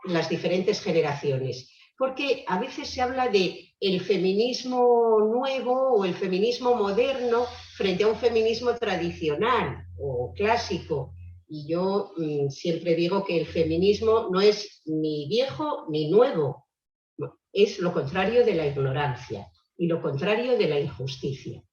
D: las diferentes generaciones. Porque a veces se habla de el feminismo nuevo o el feminismo moderno frente a un feminismo tradicional o clásico. Y yo siempre digo que el feminismo no es ni viejo ni nuevo, es lo contrario de la ignorancia y lo contrario de la injusticia.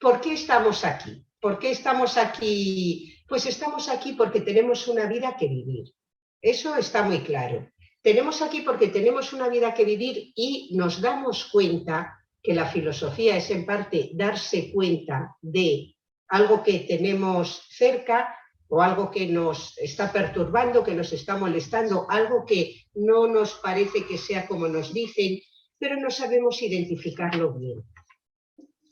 D: ¿Por qué estamos aquí? ¿Por qué estamos aquí? Pues estamos aquí porque tenemos una vida que vivir. Eso está muy claro. Tenemos aquí porque tenemos una vida que vivir y nos damos cuenta que la filosofía es en parte darse cuenta de algo que tenemos cerca o algo que nos está perturbando, que nos está molestando, algo que no nos parece que sea como nos dicen, pero no sabemos identificarlo bien.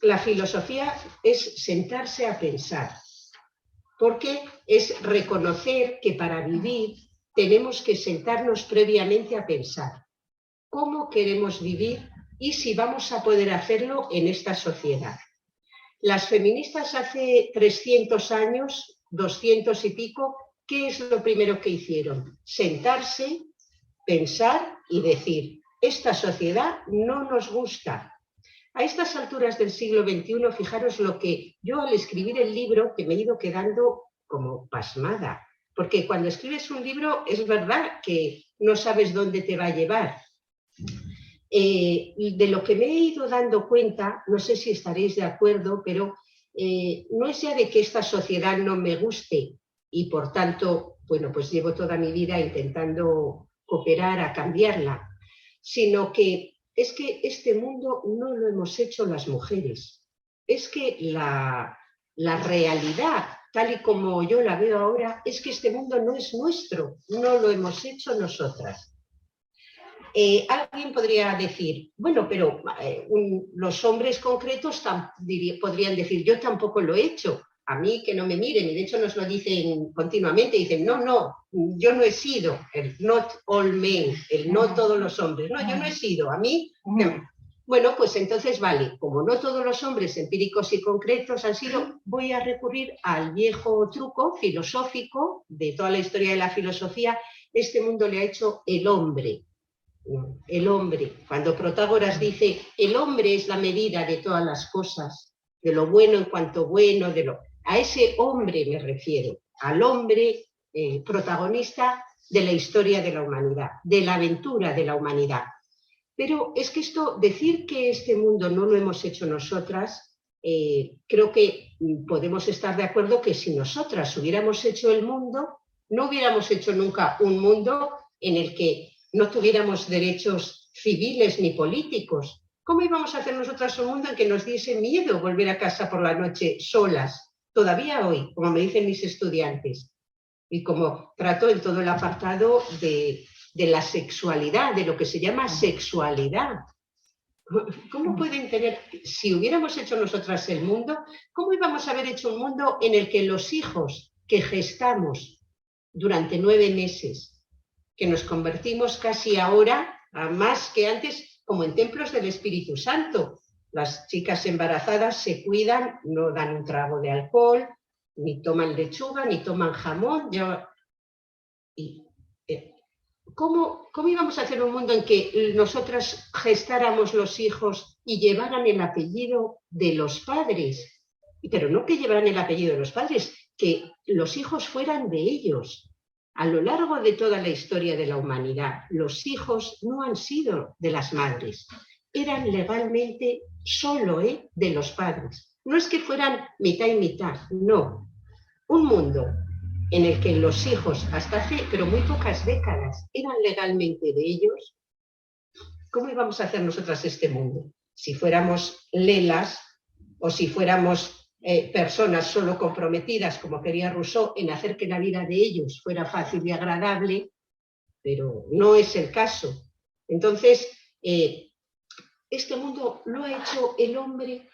D: La filosofía es sentarse a pensar, porque es reconocer que para vivir tenemos que sentarnos previamente a pensar cómo queremos vivir y si vamos a poder hacerlo en esta sociedad. Las feministas hace 300 años, 200 y pico, ¿qué es lo primero que hicieron? Sentarse, pensar y decir, esta sociedad no nos gusta. A estas alturas del siglo XXI, fijaros lo que yo al escribir el libro, que me he ido quedando como pasmada, porque cuando escribes un libro es verdad que no sabes dónde te va a llevar. De lo que me he ido dando cuenta, no sé si estaréis de acuerdo, pero no es ya de que esta sociedad no me guste y por tanto, bueno, pues llevo toda mi vida intentando cooperar a cambiarla, sino que es que este mundo no lo hemos hecho las mujeres. Es que la realidad, tal y como yo la veo ahora, es que este mundo no es nuestro, no lo hemos hecho nosotras. Alguien podría decir, bueno, pero los hombres concretos podrían decir, yo tampoco lo he hecho, a mí que no me miren, y de hecho nos lo dicen continuamente, dicen, no, yo no he sido, el not all men, el no todos los hombres, no, yo no he sido, a mí no. Bueno, pues entonces vale, como no todos los hombres empíricos y concretos han sido, voy a recurrir al viejo truco filosófico de toda la historia de la filosofía, este mundo le ha hecho el hombre. El hombre, cuando Protágoras dice el hombre es la medida de todas las cosas, de lo bueno en cuanto bueno, a ese hombre me refiero, al hombre protagonista de la historia de la humanidad, de la aventura de la humanidad. Pero es que decir que este mundo no lo hemos hecho nosotras, creo que podemos estar de acuerdo que si nosotras hubiéramos hecho el mundo, no hubiéramos hecho nunca un mundo en el que no tuviéramos derechos civiles ni políticos. ¿Cómo íbamos a hacer nosotras un mundo en que nos diese miedo volver a casa por la noche solas? Todavía hoy, como me dicen mis estudiantes, y como trato en todo el apartado de la sexualidad, de lo que se llama sexualidad. ¿Cómo pueden tener, si hubiéramos hecho nosotras el mundo, cómo íbamos a haber hecho un mundo en el que los hijos que gestamos durante 9 meses, que nos convertimos casi ahora, más que antes, como en templos del Espíritu Santo. Las chicas embarazadas se cuidan, no dan un trago de alcohol, ni toman lechuga, ni toman jamón. ¿Cómo íbamos a hacer un mundo en que nosotras gestáramos los hijos y llevaran el apellido de los padres? Pero no que llevaran el apellido de los padres, que los hijos fueran de ellos. A lo largo de toda la historia de la humanidad, los hijos no han sido de las madres, eran legalmente solo de los padres. No es que fueran mitad y mitad, no. Un mundo en el que los hijos, hasta hace pero muy pocas décadas, eran legalmente de ellos. ¿Cómo íbamos a hacer nosotras este mundo? Si fuéramos lelas o si fuéramos personas solo comprometidas, como quería Rousseau, en hacer que la vida de ellos fuera fácil y agradable, pero no es el caso. Entonces, este mundo lo ha hecho el hombre.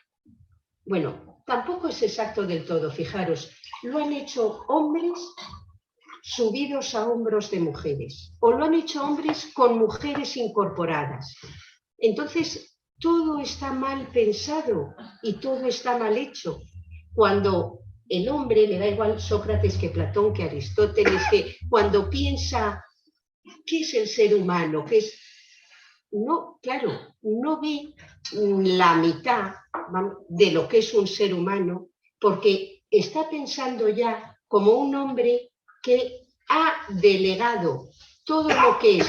D: Bueno, tampoco es exacto del todo, fijaros, lo han hecho hombres subidos a hombros de mujeres, o lo han hecho hombres con mujeres incorporadas. Entonces, todo está mal pensado y todo está mal hecho. Cuando el hombre, le da igual Sócrates que Platón, que Aristóteles, que cuando piensa qué es el ser humano, qué es... No, claro, no ve la mitad de lo que es un ser humano, porque está pensando ya como un hombre que ha delegado todo lo que es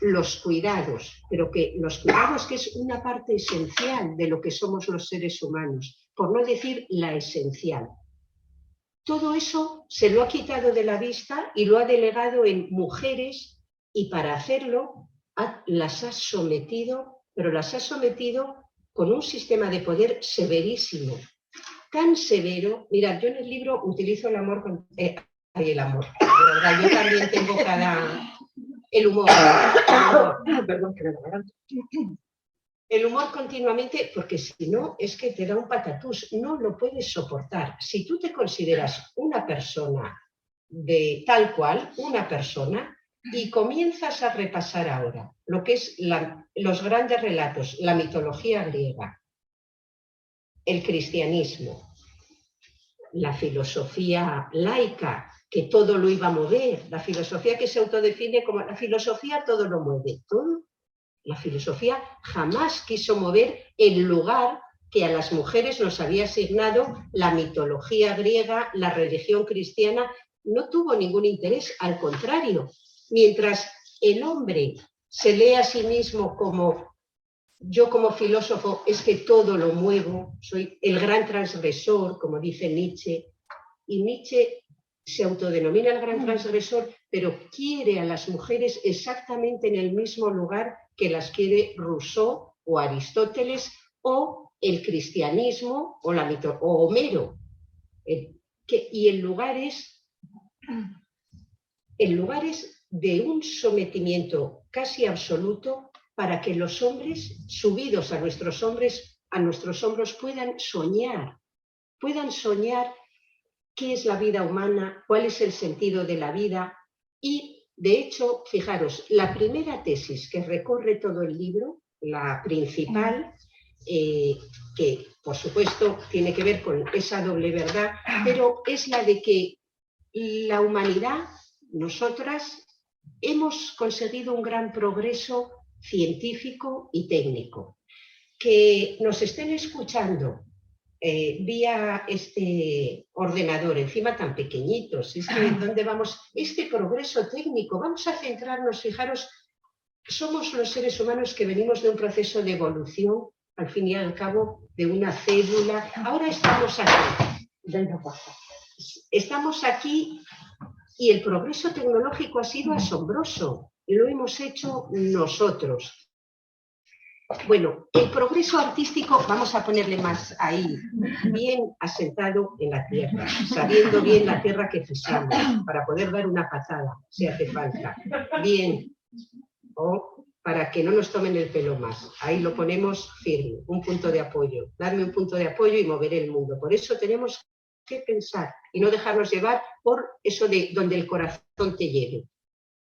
D: los cuidados, pero que los cuidados que es una parte esencial de lo que somos los seres humanos, por no decir la esencial. Todo eso se lo ha quitado de la vista y lo ha delegado en mujeres, y para hacerlo las ha sometido, pero las ha sometido con un sistema de poder severísimo, tan severo. Mirad, yo en el libro utilizo el amor, el amor, de verdad, yo también tengo el humor, perdón, que me lo adelanto. El humor continuamente, porque si no, es que te da un patatús, no lo puedes soportar. Si tú te consideras una persona de tal cual, una persona, y comienzas a repasar ahora lo que es los grandes relatos, la mitología griega, el cristianismo, la filosofía laica, que todo lo iba a mover, la filosofía que se autodefine como la filosofía todo lo mueve, todo. La filosofía jamás quiso mover el lugar que a las mujeres nos había asignado la mitología griega, la religión cristiana, no tuvo ningún interés, al contrario. Mientras el hombre se lee a sí mismo como yo como filósofo es que todo lo muevo, soy el gran transgresor, como dice Nietzsche, y Nietzsche se autodenomina el gran transgresor, pero quiere a las mujeres exactamente en el mismo lugar que las quiere Rousseau o Aristóteles o el cristianismo o Homero. Y el lugar es de un sometimiento casi absoluto para que los hombres, subidos a nuestros hombros, puedan soñar qué es la vida humana, cuál es el sentido de la vida. Y, de hecho, fijaros, la primera tesis que recorre todo el libro, la principal, que por supuesto tiene que ver con esa doble verdad, pero es la de que la humanidad, nosotras, hemos conseguido un gran progreso científico y técnico. Que nos estén escuchando vía este ordenador, encima tan pequeñitos, es que ¿dónde vamos? Este progreso técnico, vamos a centrarnos, fijaros, somos los seres humanos que venimos de un proceso de evolución, al fin y al cabo, de una célula. Ahora estamos aquí. Estamos aquí y el progreso tecnológico ha sido asombroso. Lo hemos hecho nosotros. Bueno, el progreso artístico, vamos a ponerle más ahí, bien asentado en la tierra, sabiendo bien la tierra que pisamos, para poder dar una patada, si hace falta. Bien, o para que no nos tomen el pelo más. Ahí lo ponemos firme, un punto de apoyo. Darme un punto de apoyo y mover el mundo. Por eso tenemos que pensar y no dejarnos llevar por eso de donde el corazón te lleve.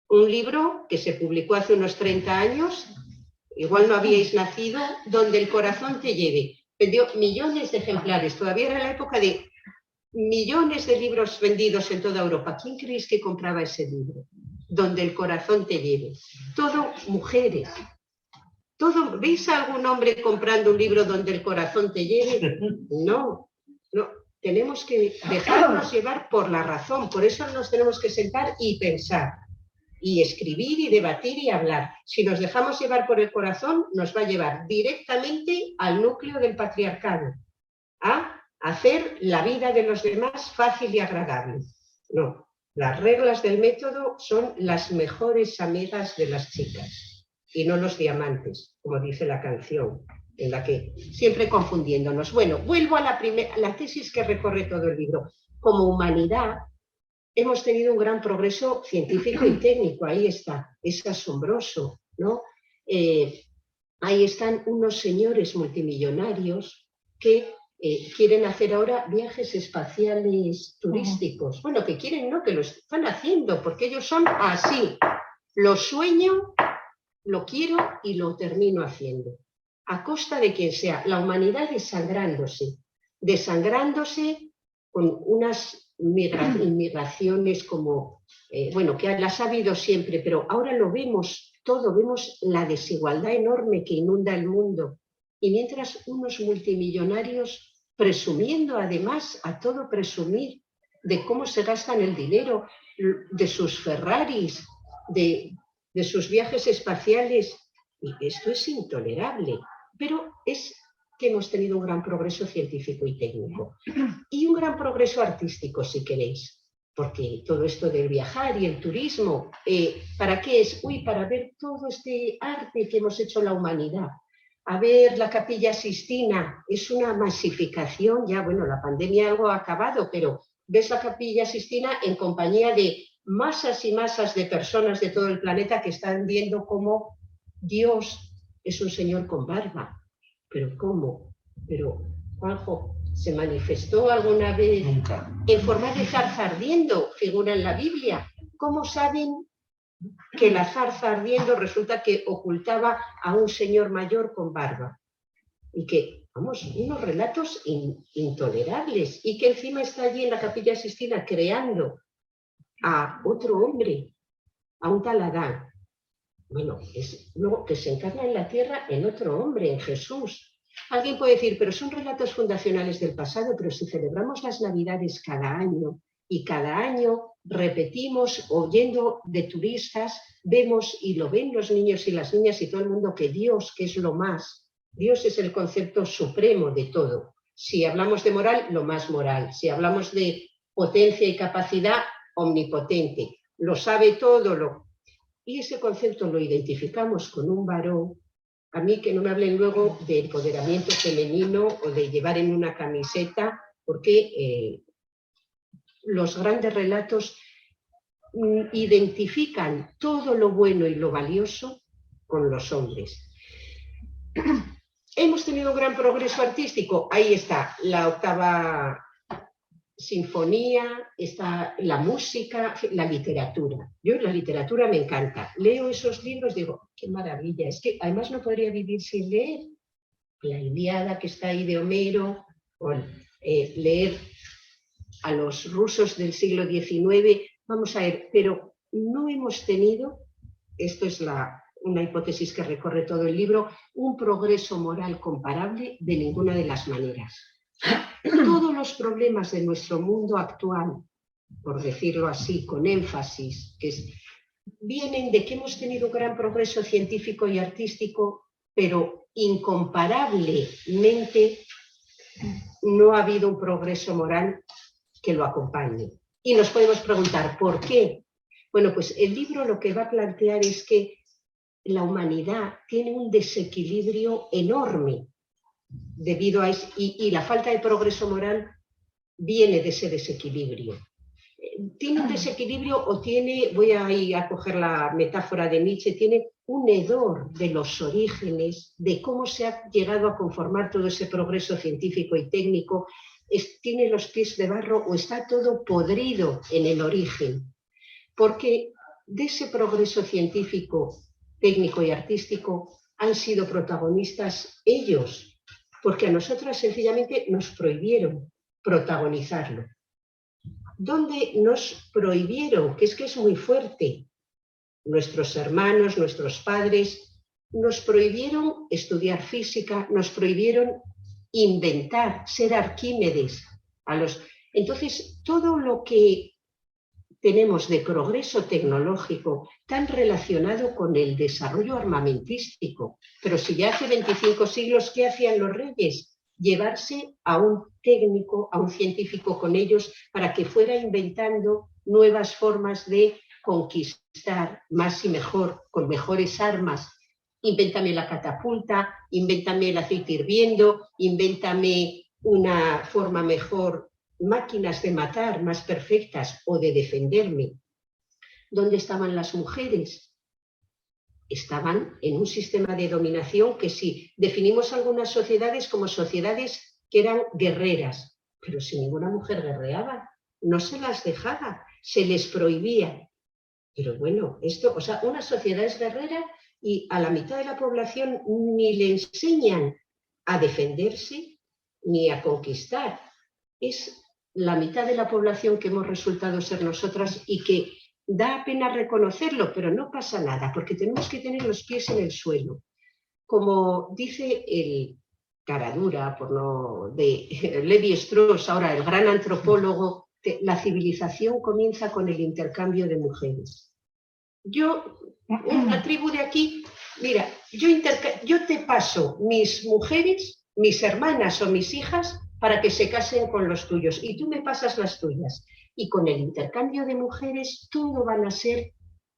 D: Un libro que se publicó hace unos 30 años, igual no habíais nacido, donde el corazón te lleve. Vendió millones de ejemplares. Todavía era la época de millones de libros vendidos en toda Europa. ¿Quién creéis que compraba ese libro? Donde el corazón te lleve. Todo mujeres. Todo, ¿veis a algún hombre comprando un libro donde el corazón te lleve? No, no. Tenemos que dejarnos llevar por la razón. Por eso nos tenemos que sentar y pensar. Y escribir y debatir y hablar. Si nos dejamos llevar por el corazón, nos va a llevar directamente al núcleo del patriarcado, a hacer la vida de los demás fácil y agradable. No, las reglas del método son las mejores amigas de las chicas y no los diamantes, como dice la canción. en la que siempre confundiéndonos. Bueno, vuelvo a la tesis que recorre todo el libro. Como humanidad hemos tenido un gran progreso científico y técnico, ahí está, es asombroso, ¿no? Ahí están unos señores multimillonarios que quieren hacer ahora viajes espaciales turísticos. Bueno, que quieren, no, que lo están haciendo, porque ellos son así. Lo sueño, lo quiero y lo termino haciendo. A costa de quien sea, la humanidad desangrándose con unas inmigraciones como, bueno, que las ha habido siempre, pero ahora lo vemos todo, vemos la desigualdad enorme que inunda el mundo. Y mientras unos multimillonarios presumiendo, además, a todo presumir de cómo se gastan el dinero, de sus Ferraris, de sus viajes espaciales, y esto es intolerable, pero es que hemos tenido un gran progreso científico y técnico y un gran progreso artístico, si queréis, porque todo esto del viajar y el turismo, ¿para qué es? Para ver todo este arte que hemos hecho la humanidad. A ver la Capilla Sixtina, es una masificación, ya bueno, la pandemia algo ha acabado, pero ves la Capilla Sixtina en compañía de masas y masas de personas de todo el planeta que están viendo cómo Dios es un señor con barba. ¿Pero cómo? Pero, Juanjo, ¿se manifestó alguna vez en forma de zarza ardiendo? Figura en la Biblia. ¿Cómo saben que la zarza ardiendo resulta que ocultaba a un señor mayor con barba? Y que, vamos, unos relatos intolerables. Y que encima está allí en la Capilla Sixtina creando a otro hombre, a un tal Adán. Bueno, es luego que se encarna en la tierra en otro hombre, en Jesús. Alguien puede decir, pero son relatos fundacionales del pasado, pero si celebramos las Navidades cada año y cada año repetimos, oyendo de turistas, vemos y lo ven los niños y las niñas y todo el mundo que Dios, que es lo más, Dios es el concepto supremo de todo. Si hablamos de moral, lo más moral. Si hablamos de potencia y capacidad, omnipotente. Lo sabe todo, y ese concepto lo identificamos con un varón. A mí que no me hablen luego de empoderamiento femenino o de llevar en una camiseta, porque los grandes relatos identifican todo lo bueno y lo valioso con los hombres. Hemos tenido un gran progreso artístico. Ahí está la octava sinfonía, está la música, la literatura. Yo la literatura me encanta. Leo esos libros, digo, qué maravilla. Es que además no podría vivir sin leer. La Ilíada que está ahí de Homero, o leer a los rusos del siglo XIX. Vamos a ver, pero no hemos tenido, esto es una hipótesis que recorre todo el libro, un progreso moral comparable de ninguna de las maneras. Todos los problemas de nuestro mundo actual, por decirlo así, con énfasis, vienen de que hemos tenido un gran progreso científico y artístico, pero incomparablemente no ha habido un progreso moral que lo acompañe. Y nos podemos preguntar, ¿por qué? Bueno, pues el libro lo que va a plantear es que la humanidad tiene un desequilibrio enorme debido a eso, y la falta de progreso moral viene de ese desequilibrio. Tiene un desequilibrio o tiene, voy a ir a coger la metáfora de Nietzsche, tiene un hedor de los orígenes, de cómo se ha llegado a conformar todo ese progreso científico y técnico, tiene los pies de barro o está todo podrido en el origen. Porque de ese progreso científico, técnico y artístico han sido protagonistas ellos, porque a nosotras sencillamente nos prohibieron protagonizarlo. ¿Dónde nos prohibieron? Que es muy fuerte. Nuestros hermanos, nuestros padres, nos prohibieron estudiar física, nos prohibieron inventar, ser Arquímedes. Entonces, todo lo que tenemos de progreso tecnológico tan relacionado con el desarrollo armamentístico. Pero si ya hace 25 siglos, ¿qué hacían los reyes? Llevarse a un técnico, a un científico con ellos para que fuera inventando nuevas formas de conquistar más y mejor, con mejores armas. Invéntame la catapulta, invéntame el aceite hirviendo, invéntame una forma mejor, máquinas de matar más perfectas o de defenderme. ¿Dónde estaban las mujeres? Estaban en un sistema de dominación que sí, definimos algunas sociedades como sociedades que eran guerreras, pero si ninguna mujer guerreaba, no se las dejaba, se les prohibía. Pero bueno, esto, o sea, una sociedad es guerrera y a la mitad de la población ni le enseñan a defenderse ni a conquistar. Es la mitad de la población que hemos resultado ser nosotras y que da pena reconocerlo, pero no pasa nada, porque tenemos que tener los pies en el suelo. Como dice el caradura, de Levi-Strauss, ahora el gran antropólogo, la civilización comienza con el intercambio de mujeres. Yo, una tribu de aquí, mira, yo te paso mis mujeres, mis hermanas o mis hijas para que se casen con los tuyos y tú me pasas las tuyas. Y con el intercambio de mujeres todo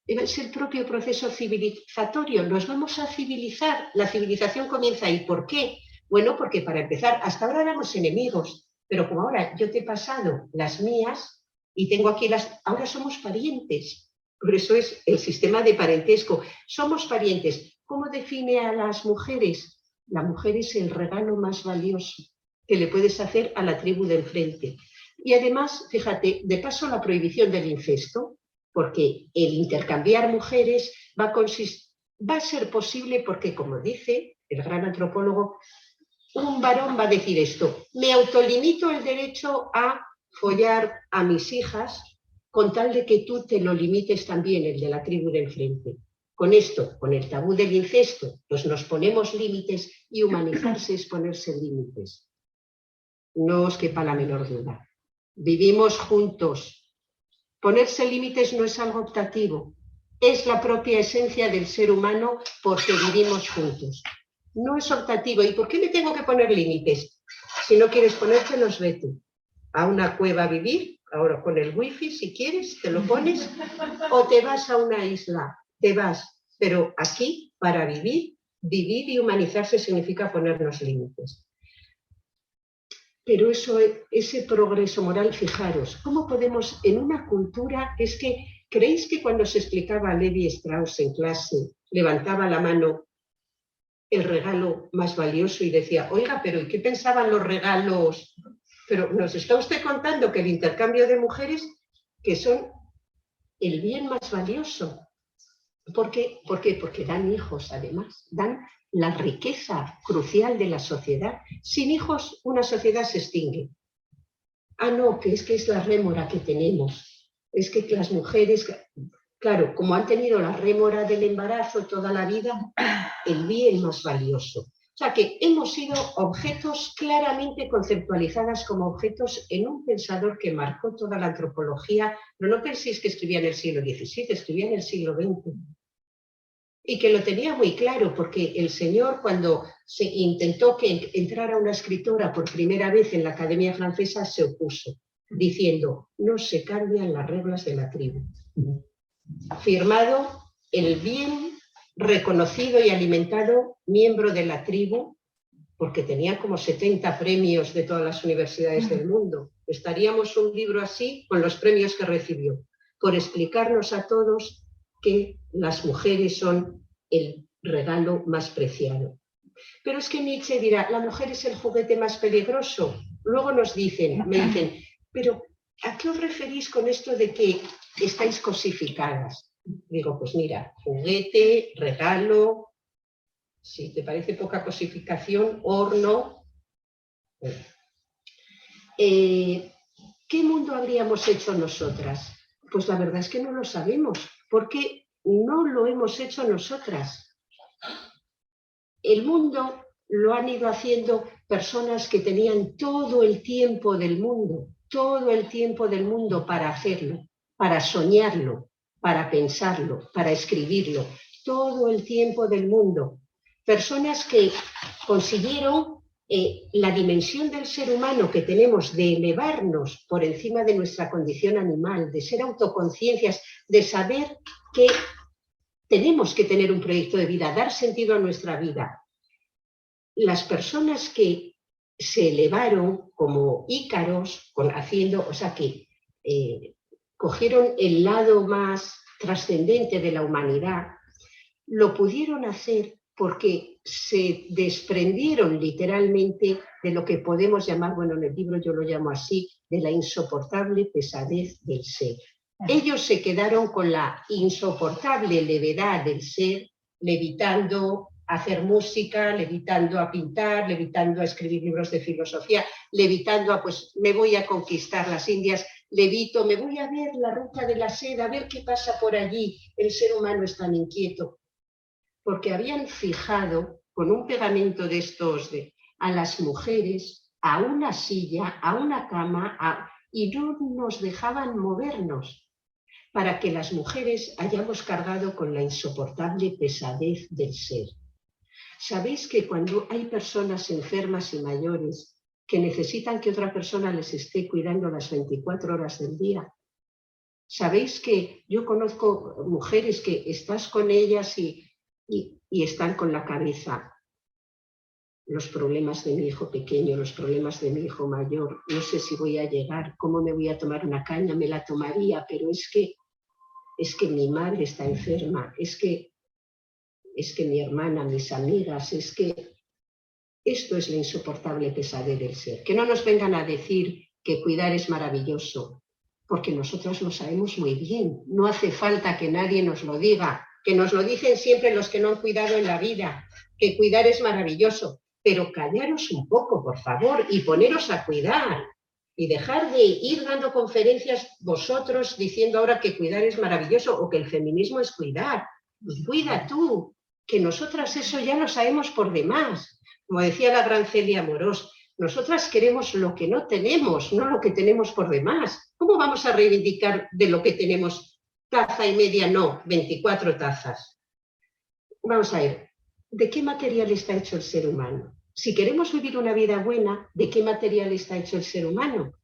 D: es el propio proceso civilizatorio. Nos vamos a civilizar, la civilización comienza ahí. ¿Por qué? Bueno, porque para empezar, hasta ahora éramos enemigos, pero como ahora yo te he pasado las mías y tengo aquí ahora somos parientes. Por eso es el sistema de parentesco. Somos parientes. ¿Cómo define a las mujeres? La mujer es el regalo más valioso que le puedes hacer a la tribu del frente. Y además, fíjate, de paso la prohibición del incesto, porque el intercambiar mujeres va a ser posible porque, como dice el gran antropólogo, un varón va a decir esto: me autolimito el derecho a follar a mis hijas con tal de que tú te lo limites también, el de la tribu del frente. Con esto, con el tabú del incesto, pues nos ponemos límites y humanizarse es ponerse límites. No os quepa la menor duda. Vivimos juntos. Ponerse límites no es algo optativo, es la propia esencia del ser humano porque vivimos juntos. No es optativo. ¿Y por qué me tengo que poner límites? Si no quieres ponértelos, vete a una cueva a vivir, ahora con el wifi si quieres, te lo pones, o te vas a una isla, te vas. Pero aquí, para vivir y humanizarse significa ponernos límites. Pero ese progreso moral, fijaros, ¿cómo podemos en una cultura? Es que, ¿creéis que cuando se explicaba a Levi-Strauss en clase, levantaba la mano el regalo más valioso y decía, oiga, pero ¿y qué pensaban los regalos? Pero nos está usted contando que el intercambio de mujeres, que son el bien más valioso. ¿Por qué? Porque dan hijos, además, dan la riqueza crucial de la sociedad. Sin hijos, una sociedad se extingue. Ah, no, que es la rémora que tenemos. Es que las mujeres, claro, como han tenido la rémora del embarazo toda la vida, el bien más valioso. O sea que hemos sido objetos claramente conceptualizadas como objetos en un pensador que marcó toda la antropología. Pero no penséis que escribía en el siglo XVII, escribía en el siglo XX. Y que lo tenía muy claro, porque el señor, cuando se intentó que entrara una escritora por primera vez en la Academia Francesa, se opuso, diciendo, no se cambian las reglas de la tribu. Firmado el bien reconocido y alimentado miembro de la tribu, porque tenía como 70 premios de todas las universidades del mundo. Estaríamos un libro así con los premios que recibió, por explicarnos a todos que las mujeres son el regalo más preciado. Pero es que Nietzsche dirá, la mujer es el juguete más peligroso. Luego me dicen, pero ¿a qué os referís con esto de que estáis cosificadas? Digo, pues mira, juguete, regalo, si te parece poca cosificación, horno. ¿Qué mundo habríamos hecho nosotras? Pues la verdad es que no lo sabemos, porque no lo hemos hecho nosotras. El mundo lo han ido haciendo personas que tenían todo el tiempo del mundo para hacerlo, para soñarlo, para pensarlo, para escribirlo, todo el tiempo del mundo. Personas que consiguieron la dimensión del ser humano que tenemos de elevarnos por encima de nuestra condición animal, de ser autoconciencias, de saber que tenemos que tener un proyecto de vida, dar sentido a nuestra vida. Las personas que se elevaron como Ícaros, cogieron el lado más trascendente de la humanidad, lo pudieron hacer porque se desprendieron literalmente de lo que podemos llamar, bueno, en el libro yo lo llamo así, de la insoportable pesadez del ser. Ellos se quedaron con la insoportable levedad del ser, levitando a hacer música, levitando a pintar, levitando a escribir libros de filosofía, levitando a, pues, me voy a conquistar las Indias, levito, me voy a ver la ruta de la seda, a ver qué pasa por allí. El ser humano es tan inquieto. Porque habían fijado con un pegamento de estos a las mujeres, a una silla, a una cama, y no nos dejaban movernos, para que las mujeres hayamos cargado con la insoportable pesadez del ser. ¿Sabéis que cuando hay personas enfermas y mayores que necesitan que otra persona les esté cuidando las 24 horas del día? ¿Sabéis que yo conozco mujeres que estás con ellas y están con la cabeza? Los problemas de mi hijo pequeño, los problemas de mi hijo mayor, no sé si voy a llegar, cómo me voy a tomar una caña, me la tomaría, pero es que mi madre está enferma, es que mi hermana, mis amigas, es que esto es la insoportable pesadez del ser. Que no nos vengan a decir que cuidar es maravilloso, porque nosotros lo sabemos muy bien, no hace falta que nadie nos lo diga, que nos lo dicen siempre los que no han cuidado en la vida, que cuidar es maravilloso, pero callaros un poco, por favor, y poneros a cuidar, y dejar de ir dando conferencias vosotros diciendo ahora que cuidar es maravilloso o que el feminismo es cuidar. Pues cuida tú, que nosotras eso ya lo sabemos por demás. Como decía la gran Celia Morós, nosotras queremos lo que no tenemos, no lo que tenemos por demás. ¿Cómo vamos a reivindicar de lo que tenemos taza y media? No, 24 tazas. Vamos a ver, ¿de qué material está hecho el ser humano? Si queremos vivir una vida buena, ¿de qué material está hecho el ser humano?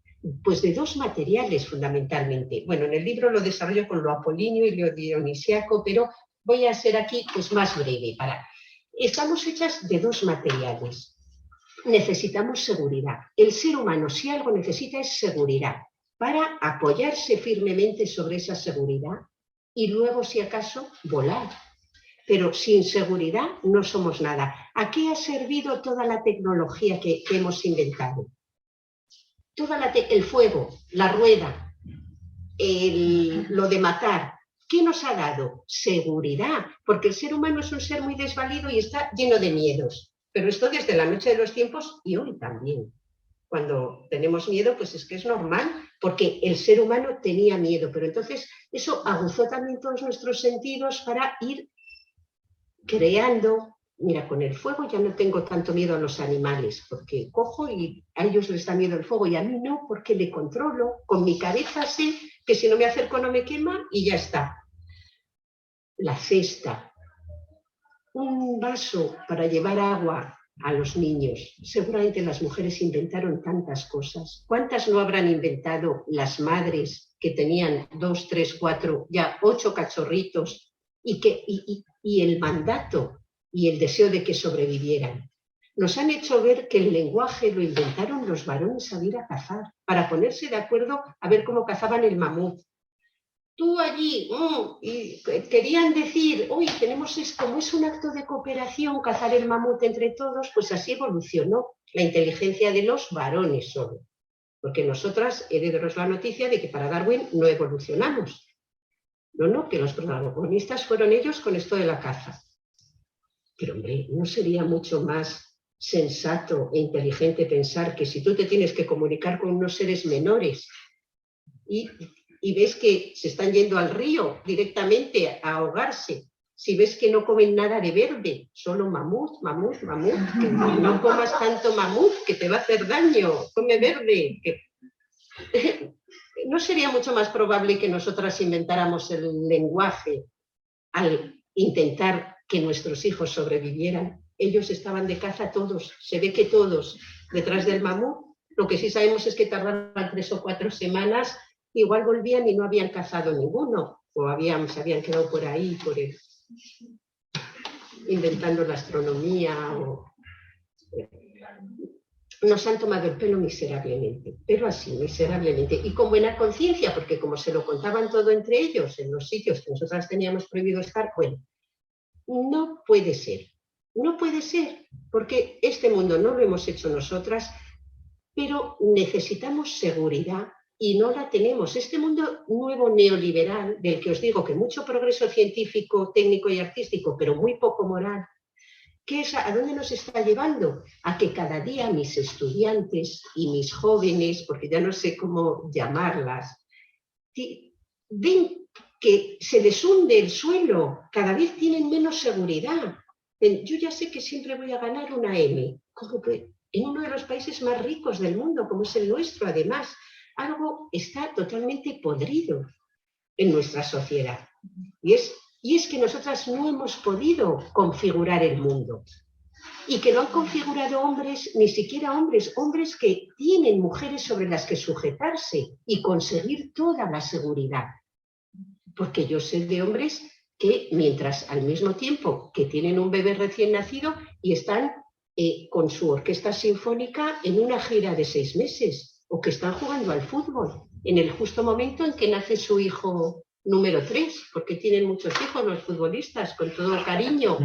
D: Pues de dos materiales fundamentalmente. Bueno, en el libro lo desarrollo con lo apolíneo y lo dionisiaco, pero voy a ser aquí pues más breve. Estamos hechas de dos materiales. Necesitamos seguridad. El ser humano, si algo necesita, es seguridad, para apoyarse firmemente sobre esa seguridad y luego, si acaso, volar. Pero sin seguridad no somos nada. ¿A qué ha servido toda la tecnología que hemos inventado? El fuego, la rueda, lo de matar. ¿Qué nos ha dado? Seguridad, porque el ser humano es un ser muy desvalido y está lleno de miedos. Pero esto desde la noche de los tiempos y hoy también. Cuando tenemos miedo, pues es que es normal, porque el ser humano tenía miedo. Pero entonces eso aguzó también todos nuestros sentidos para ir creando. Mira, con el fuego ya no tengo tanto miedo a los animales, porque cojo y a ellos les da miedo el fuego y a mí no, porque le controlo. Con mi cabeza sé que si no me acerco no me quema y ya está. La cesta, un vaso para llevar agua a los niños. Seguramente las mujeres inventaron tantas cosas. ¿Cuántas no habrán inventado las madres que tenían 2, 3, 4, ya 8 cachorritos y el mandato y el deseo de que sobrevivieran? Nos han hecho ver que el lenguaje lo inventaron los varones al ir a cazar, para ponerse de acuerdo a ver cómo cazaban el mamut. Tú allí, y querían decir, uy, tenemos esto, como es un acto de cooperación, cazar el mamut entre todos, pues así evolucionó la inteligencia de los varones solo. Porque nosotras he de daros la noticia de que para Darwin no evolucionamos. No, que los protagonistas fueron ellos con esto de la caza. Pero hombre, ¿no sería mucho más sensato e inteligente pensar que si tú te tienes que comunicar con unos seres menores y ves que se están yendo al río directamente a ahogarse, si ves que no comen nada de verde, solo mamut, que no comas tanto mamut que te va a hacer daño, come verde. ¿No sería mucho más probable que nosotras inventáramos el lenguaje al intentar que nuestros hijos sobrevivieran? Ellos estaban de caza todos, se ve que todos, detrás del mamut. Lo que sí sabemos es que tardaban 3 o 4 semanas, igual volvían y no habían cazado ninguno, o se habían quedado por ahí, inventando la astronomía nos han tomado el pelo miserablemente, pero así, miserablemente, y con buena conciencia, porque como se lo contaban todo entre ellos en los sitios que nosotras teníamos prohibido estar, bueno, no puede ser, porque este mundo no lo hemos hecho nosotras, pero necesitamos seguridad y no la tenemos. Este mundo nuevo neoliberal, del que os digo que mucho progreso científico, técnico y artístico, pero muy poco moral, ¿a dónde nos está llevando? A que cada día mis estudiantes y mis jóvenes, porque ya no sé cómo llamarlas, ven que se les hunde el suelo, cada vez tienen menos seguridad. Yo ya sé que siempre voy a ganar una M, como que en uno de los países más ricos del mundo, como es el nuestro, además, algo está totalmente podrido en nuestra sociedad. Y es que nosotras no hemos podido configurar el mundo. Y que no han configurado hombres, ni siquiera hombres que tienen mujeres sobre las que sujetarse y conseguir toda la seguridad. Porque yo sé de hombres que mientras al mismo tiempo que tienen un bebé recién nacido y están con su orquesta sinfónica en una gira de 6 meses o que están jugando al fútbol en el justo momento en que nace su hijo número 3, porque tienen muchos hijos los futbolistas, con todo el cariño.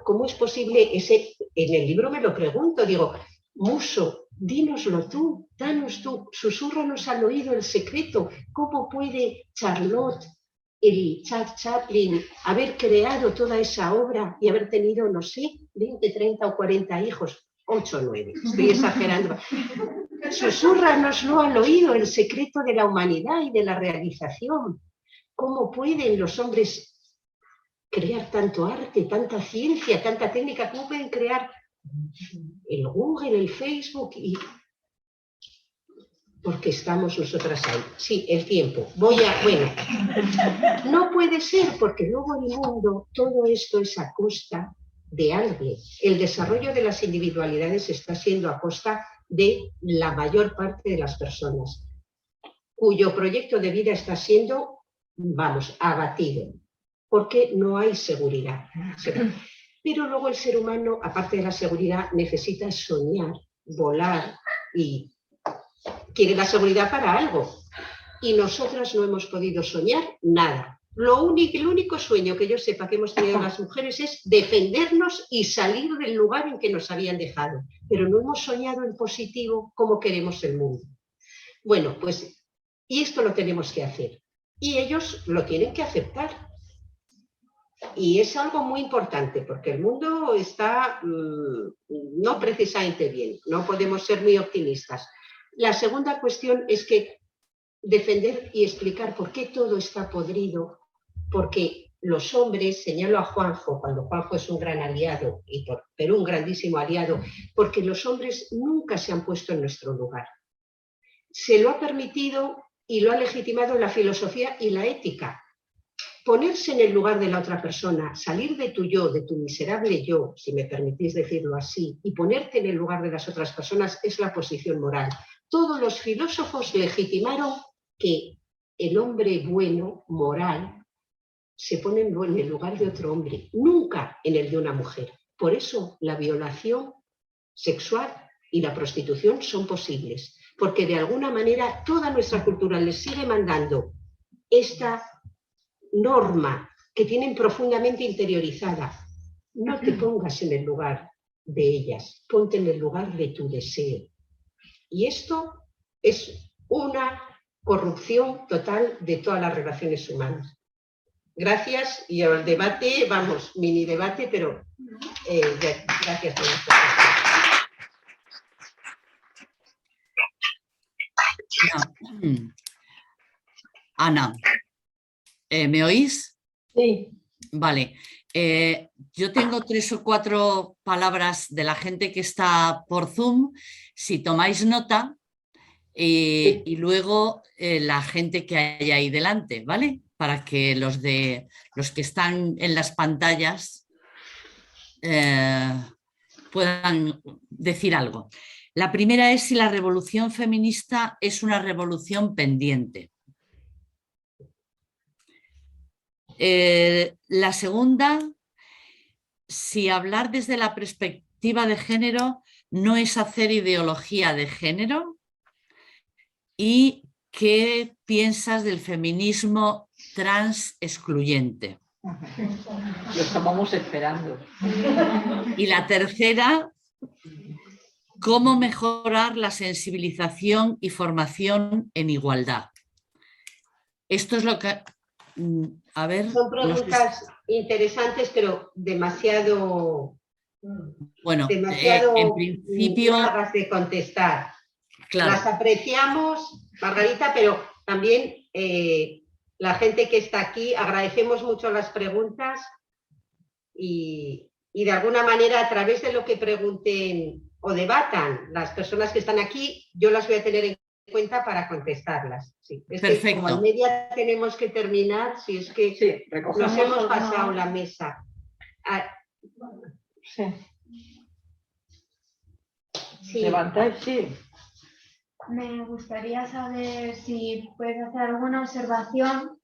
D: ¿Cómo es posible ese? En el libro me lo pregunto, digo, Muso, dínoslo tú, danos tú, susúrranos al oído el secreto. ¿Cómo puede Charlotte, el Charles Chaplin, haber creado toda esa obra y haber tenido, no sé, 20, 30 o 40 hijos? 8 o 9, estoy exagerando. Susúrranoslo al oído, el secreto de la humanidad y de la realización. ¿Cómo pueden los hombres crear tanto arte, tanta ciencia, tanta técnica? ¿Cómo pueden crear el Google, el Facebook? Porque estamos nosotras ahí. Sí, el tiempo. Bueno, no puede ser, porque luego el mundo, todo esto es a costa de alguien. El desarrollo de las individualidades está siendo a costa de la mayor parte de las personas, cuyo proyecto de vida está siendo, abatido, porque no hay seguridad. Pero luego el ser humano, aparte de la seguridad, necesita soñar, volar y quiere la seguridad para algo. Y nosotras no hemos podido soñar nada. El único sueño que yo sepa que hemos tenido las mujeres es defendernos y salir del lugar en que nos habían dejado. Pero no hemos soñado en positivo cómo queremos el mundo. Bueno, pues, y esto lo tenemos que hacer. Y ellos lo tienen que aceptar. Y es algo muy importante, porque el mundo está no precisamente bien. No podemos ser muy optimistas. La segunda cuestión es que defender y explicar por qué todo está podrido, porque los hombres, señalo a Juanjo, cuando Juanjo es un gran aliado, pero un grandísimo aliado, porque los hombres nunca se han puesto en nuestro lugar. Se lo ha permitido y lo ha legitimado la filosofía y la ética. Ponerse en el lugar de la otra persona, salir de tu yo, de tu miserable yo, si me permitís decirlo así, y ponerte en el lugar de las otras personas es la posición moral. Todos los filósofos legitimaron que el hombre bueno, moral, se pone en el lugar de otro hombre, nunca en el de una mujer. Por eso la violación sexual y la prostitución son posibles, porque de alguna manera toda nuestra cultura les sigue mandando esta norma que tienen profundamente interiorizada. No te pongas en el lugar de ellas, ponte en el lugar de tu deseo. Y esto es una corrupción total de todas las relaciones humanas. Gracias, y al debate, mini debate, pero gracias por esto.
A: Ana, ¿me oís?
E: Sí.
A: Vale. Yo tengo 3 o 4 palabras de la gente que está por Zoom, si tomáis nota, y luego la gente que hay ahí delante, ¿vale? Para que los que están en las pantallas puedan decir algo. La primera es si la revolución feminista es una revolución pendiente. La segunda, si hablar desde la perspectiva de género no es hacer ideología de género. ¿Y qué piensas del feminismo trans excluyente?
E: Lo estábamos esperando.
A: Y la tercera, ¿cómo mejorar la sensibilización y formación en igualdad? Esto es lo que... A ver...
D: Son preguntas interesantes, pero demasiado...
A: Bueno,
D: demasiado
A: en principio...
D: largas de contestar.
A: Claro.
D: Las apreciamos, Margarita, pero también la gente que está aquí, agradecemos mucho las preguntas y de alguna manera a través de lo que pregunten o debatan las personas que están aquí, yo las voy a tener en cuenta para contestarlas. Sí, es
A: perfecto.
D: Que como al media tenemos que terminar, si es que
E: sí,
D: nos hemos pasado la mesa.
E: Sí.
B: Sí.
E: Levantar, sí.
F: Me gustaría saber si puedes hacer alguna observación.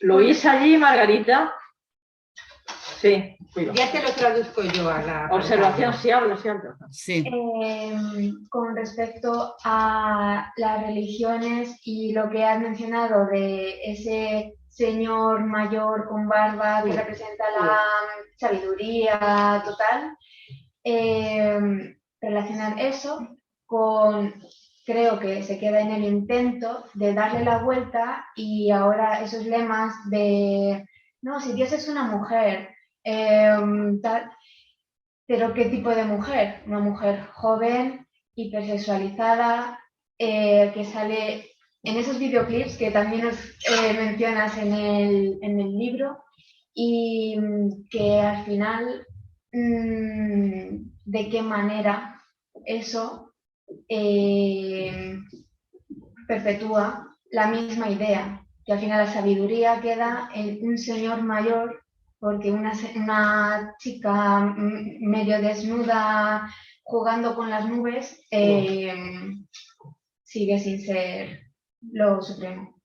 E: ¿Lo oís allí, Margarita? Sí. Cuidado.
D: Ya te lo traduzco yo a la
E: Observación, sí hablo, sí hablo.
A: Sí.
F: Con respecto a las religiones y lo que has mencionado de ese señor mayor con barba que representa la sabiduría total, relacionar eso con, creo que se queda en el intento de darle la vuelta y ahora esos lemas de, no, si Dios es una mujer, tal, pero ¿qué tipo de mujer? Una mujer joven, hipersexualizada, que sale en esos videoclips que también nos mencionas en el libro y que al final, ¿de qué manera eso perpetúa la misma idea? Que al final la sabiduría queda en un señor mayor, porque una chica medio desnuda jugando con las nubes sigue sin ser lo supremo.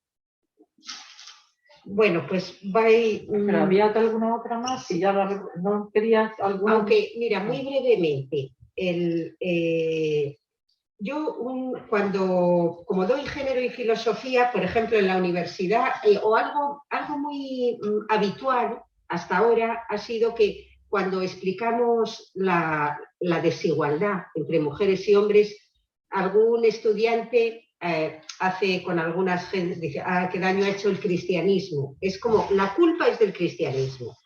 D: Bueno, pues
E: ¿Pero había alguna otra más? Si ya no querías alguna.
D: Aunque, mira, muy brevemente, yo como doy género y filosofía, por ejemplo, en la universidad, o algo muy habitual hasta ahora ha sido que cuando explicamos la desigualdad entre mujeres y hombres, algún estudiante hace con algunas gentes, dice, qué daño ha hecho el cristianismo. Es como, la culpa es del cristianismo.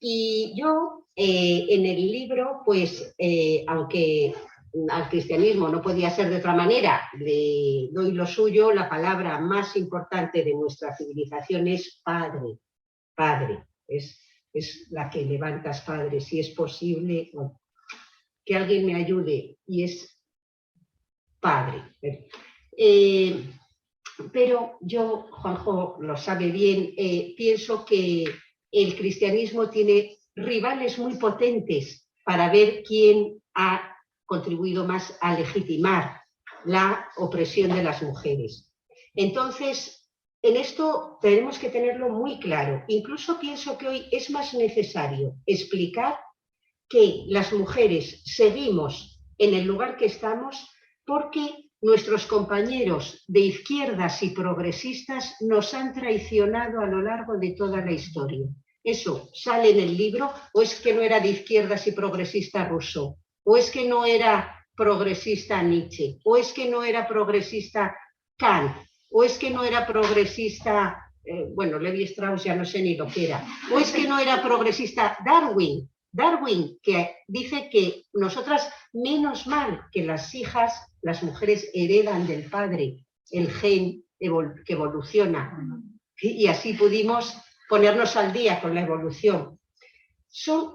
D: Y yo, en el libro, pues, aunque al cristianismo no podía ser de otra manera, le doy lo suyo, la palabra más importante de nuestra civilización es padre. Padre, es la que levantas padre, si es posible, que alguien me ayude, y es padre. Pero yo, Juanjo lo sabe bien, pienso que el cristianismo tiene rivales muy potentes para ver quién ha contribuido más a legitimar la opresión de las mujeres. Entonces, en esto tenemos que tenerlo muy claro. Incluso pienso que hoy es más necesario explicar que las mujeres seguimos en el lugar que estamos porque nuestros compañeros de izquierdas y progresistas nos han traicionado a lo largo de toda la historia. Eso sale en el libro, o es que no era de izquierdas y progresista Rousseau, o es que no era progresista Nietzsche, o es que no era progresista Kant, o es que no era progresista, Levi Strauss ya no sé ni lo que era, o es que no era progresista Darwin, que dice que nosotras, menos mal que las hijas, las mujeres heredan del padre el gen que evoluciona, y así pudimos ponernos al día con la evolución.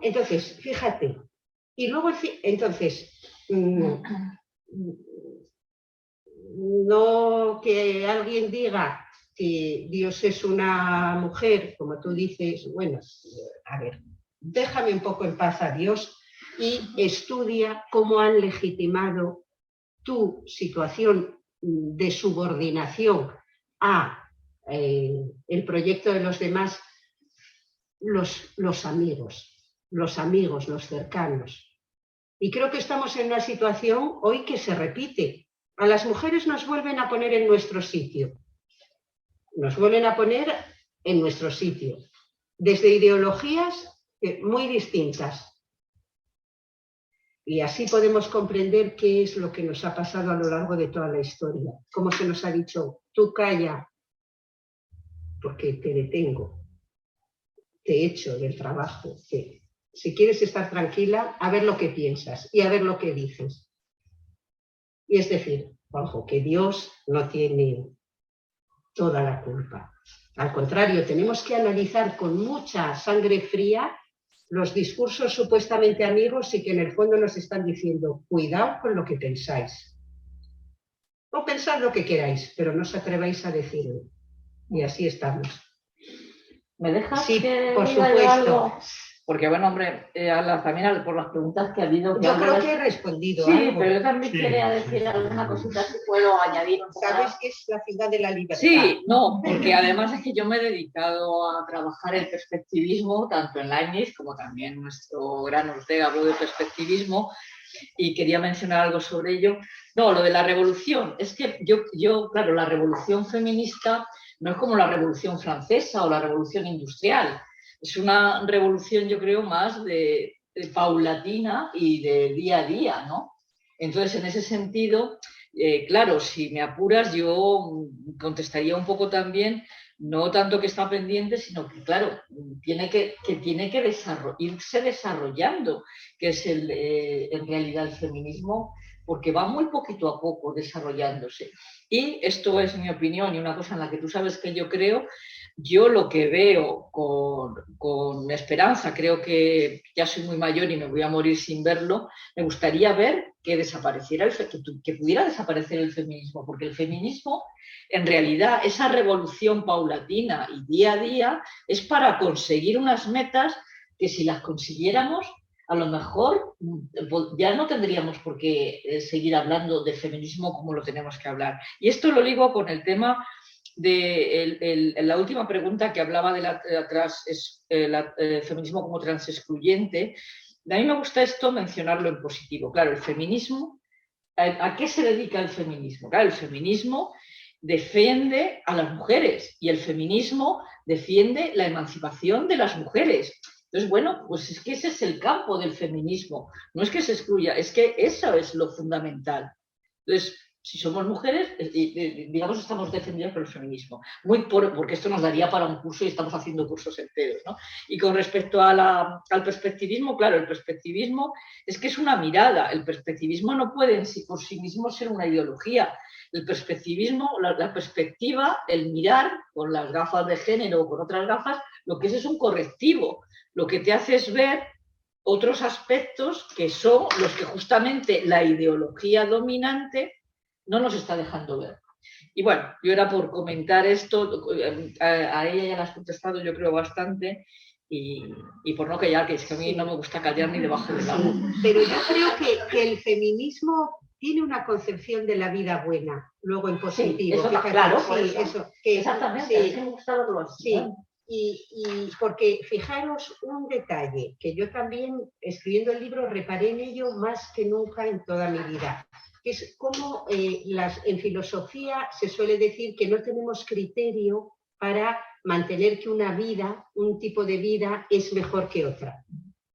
D: Entonces, fíjate, y luego, entonces, no que alguien diga que Dios es una mujer, como tú dices, bueno, a ver, déjame un poco en paz a Dios y estudia cómo han legitimado tu situación de subordinación a el proyecto de los demás, los amigos, los cercanos. Y creo que estamos en una situación hoy que se repite. A las mujeres nos vuelven a poner en nuestro sitio. Nos vuelven a poner en nuestro sitio. Desde ideologías muy distintas. Y así podemos comprender qué es lo que nos ha pasado a lo largo de toda la historia. Como se nos ha dicho, tú calla, porque te detengo, te echo del trabajo. Si quieres estar tranquila, a ver lo que piensas y a ver lo que dices. Y es decir, ojo, que Dios no tiene toda la culpa. Al contrario, tenemos que analizar con mucha sangre fría los discursos supuestamente amigos y que en el fondo nos están diciendo, cuidado con lo que pensáis. O pensad lo que queráis, pero no os atreváis a decirlo. Y así estamos.
E: ¿Me dejas
D: Sí,
E: que
D: por
E: diga yo
D: supuesto.
E: algo? Porque, bueno, hombre, también por las preguntas que ha habido...
D: Yo creo que he respondido
E: sí,
D: algo.
E: pero yo también
C: Sí.
E: quería decir alguna cosita, si puedo añadir un poco.
D: ¿Sabes qué es la ciudad de la libertad?
E: Sí, no, porque además es que yo me he dedicado a trabajar el perspectivismo, tanto en Leibniz como también nuestro gran Ortega habló de perspectivismo, y quería mencionar algo sobre ello. No, lo de la revolución, es que yo, claro, la revolución feminista no es como la revolución francesa o la revolución industrial, es una revolución, yo creo, más de paulatina y de día a día, ¿no? Entonces, en ese sentido, claro, si me apuras, yo contestaría un poco también, no tanto que está pendiente, sino que, claro, tiene que irse desarrollando, que es en realidad el feminismo, porque va muy poquito a poco desarrollándose. Y esto es mi opinión y una cosa en la que tú sabes que yo creo. Yo lo que veo con esperanza, creo que ya soy muy mayor y me voy a morir sin verlo, me gustaría ver que desapareciera que pudiera desaparecer el feminismo, porque el feminismo, en realidad, esa revolución paulatina y día a día es para conseguir unas metas que si las consiguiéramos, a lo mejor ya no tendríamos por qué seguir hablando de feminismo como lo tenemos que hablar. Y esto lo ligo con el tema de la última pregunta que hablaba de feminismo como transexcluyente. A mí me gusta esto mencionarlo en positivo. Claro, el feminismo, ¿a qué se dedica el feminismo? Claro, el feminismo defiende a las mujeres y el feminismo defiende la emancipación de las mujeres. Entonces, bueno, pues es que ese es el campo del feminismo. No es que se excluya, es que eso es lo fundamental. Entonces, si somos mujeres, digamos, estamos defendidas por el feminismo. Porque esto nos daría para un curso y estamos haciendo cursos enteros, ¿no? Y con respecto al perspectivismo, claro, el perspectivismo es que es una mirada. El perspectivismo no puede en sí por sí mismo ser una ideología. El perspectivismo, la perspectiva, el mirar con las gafas de género o con otras gafas, lo que es un correctivo. Lo que te hace es ver otros aspectos que son los que justamente la ideología dominante no nos está dejando ver. Y bueno, yo era por comentar esto, a ella ya la has contestado yo creo bastante, y por no callar, que es que a mí no me gusta callar ni debajo del agua.
D: Pero yo creo que el feminismo tiene una concepción de la vida buena, luego en positivo.
E: Sí, eso está
D: fíjate,
E: claro,
D: sí, eso, que,
E: exactamente,
D: sí,
E: me gusta verlo así.
D: sí. Y porque fijaros un detalle, que yo también escribiendo el libro reparé en ello más que nunca en toda mi vida, que es como en filosofía se suele decir que no tenemos criterio para mantener que una vida, un tipo de vida, es mejor que otra.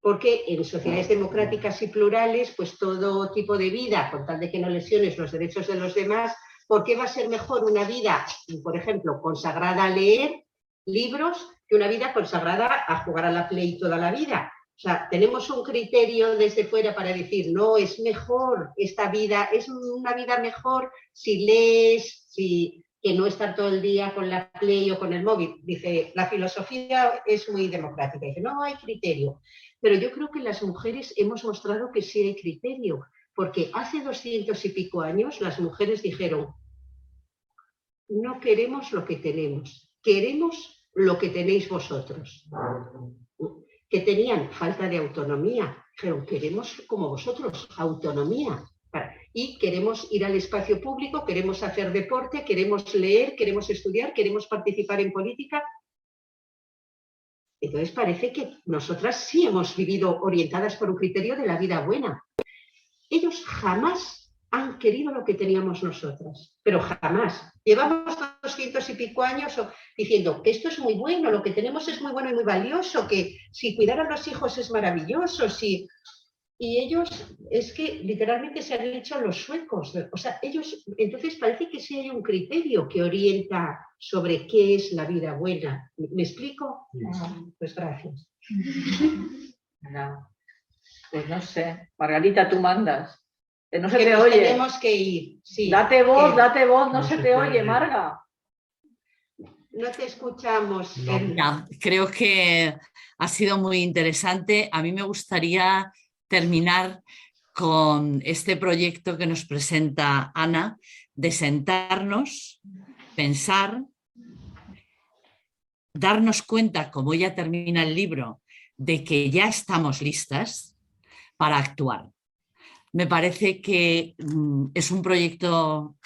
D: Porque en sociedades democráticas y plurales, pues todo tipo de vida, con tal de que no lesiones los derechos de los demás, ¿por qué va a ser mejor una vida, por ejemplo, consagrada a leer libros que una vida consagrada a jugar a la Play toda la vida? O sea, tenemos un criterio desde fuera para decir, no, es mejor esta vida, es una vida mejor si lees, que no estar todo el día con la Play o con el móvil. Dice, la filosofía es muy democrática. Dice, no hay criterio. Pero yo creo que las mujeres hemos mostrado que sí hay criterio, porque hace 200 y pico años las mujeres dijeron, no queremos lo que tenemos, queremos lo que tenéis vosotros. Que tenían falta de autonomía. Dijeron, queremos como vosotros, autonomía. y queremos ir al espacio público, queremos hacer deporte, queremos leer, queremos estudiar, queremos participar en política. Entonces parece que nosotras sí hemos vivido orientadas por un criterio de la vida buena. Ellos jamás han querido lo que teníamos nosotras, pero jamás. Llevamos 200 y pico años diciendo que esto es muy bueno, lo que tenemos es muy bueno y muy valioso, que si cuidar a los hijos es maravilloso, si... Y ellos, es que literalmente se han hecho los suecos. O sea, ellos, entonces parece que sí hay un criterio que orienta sobre qué es la vida buena. ¿Me explico? Pues gracias.
E: No. Pues no sé. Margarita, tú mandas. No se
D: que
E: te
D: nos
E: oye.
D: Tenemos que ir. Sí,
E: date voz, no se te oye, Marga.
D: No te escuchamos.
A: Ya, creo que ha sido muy interesante. A mí me gustaría terminar con este proyecto que nos presenta Ana, de sentarnos, pensar, darnos cuenta, como ya termina el libro, de que ya estamos listas para actuar. Me parece que es un proyecto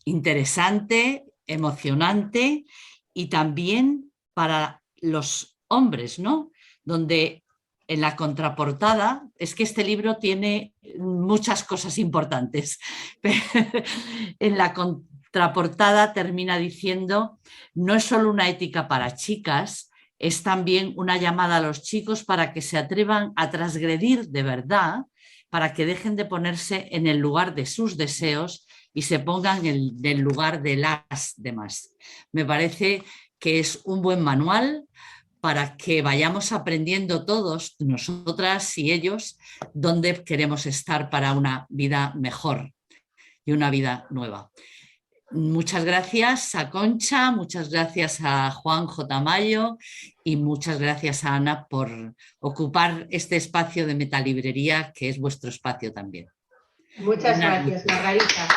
A: interesante, emocionante y también para los hombres, ¿no? Donde en la contraportada, es que este libro tiene muchas cosas importantes. En la contraportada termina diciendo: no es solo una ética para chicas, es también una llamada a los chicos para que se atrevan a transgredir de verdad, para que dejen de ponerse en el lugar de sus deseos y se pongan en el lugar de las demás. Me parece que es un buen manual para que vayamos aprendiendo todos, nosotras y ellos, dónde queremos estar para una vida mejor y una vida nueva. Muchas gracias a Concha, muchas gracias a Juan J. Mayo y muchas gracias a Ana por ocupar este espacio de Metalibrería, que es vuestro espacio también.
D: Muchas gracias, Margarita.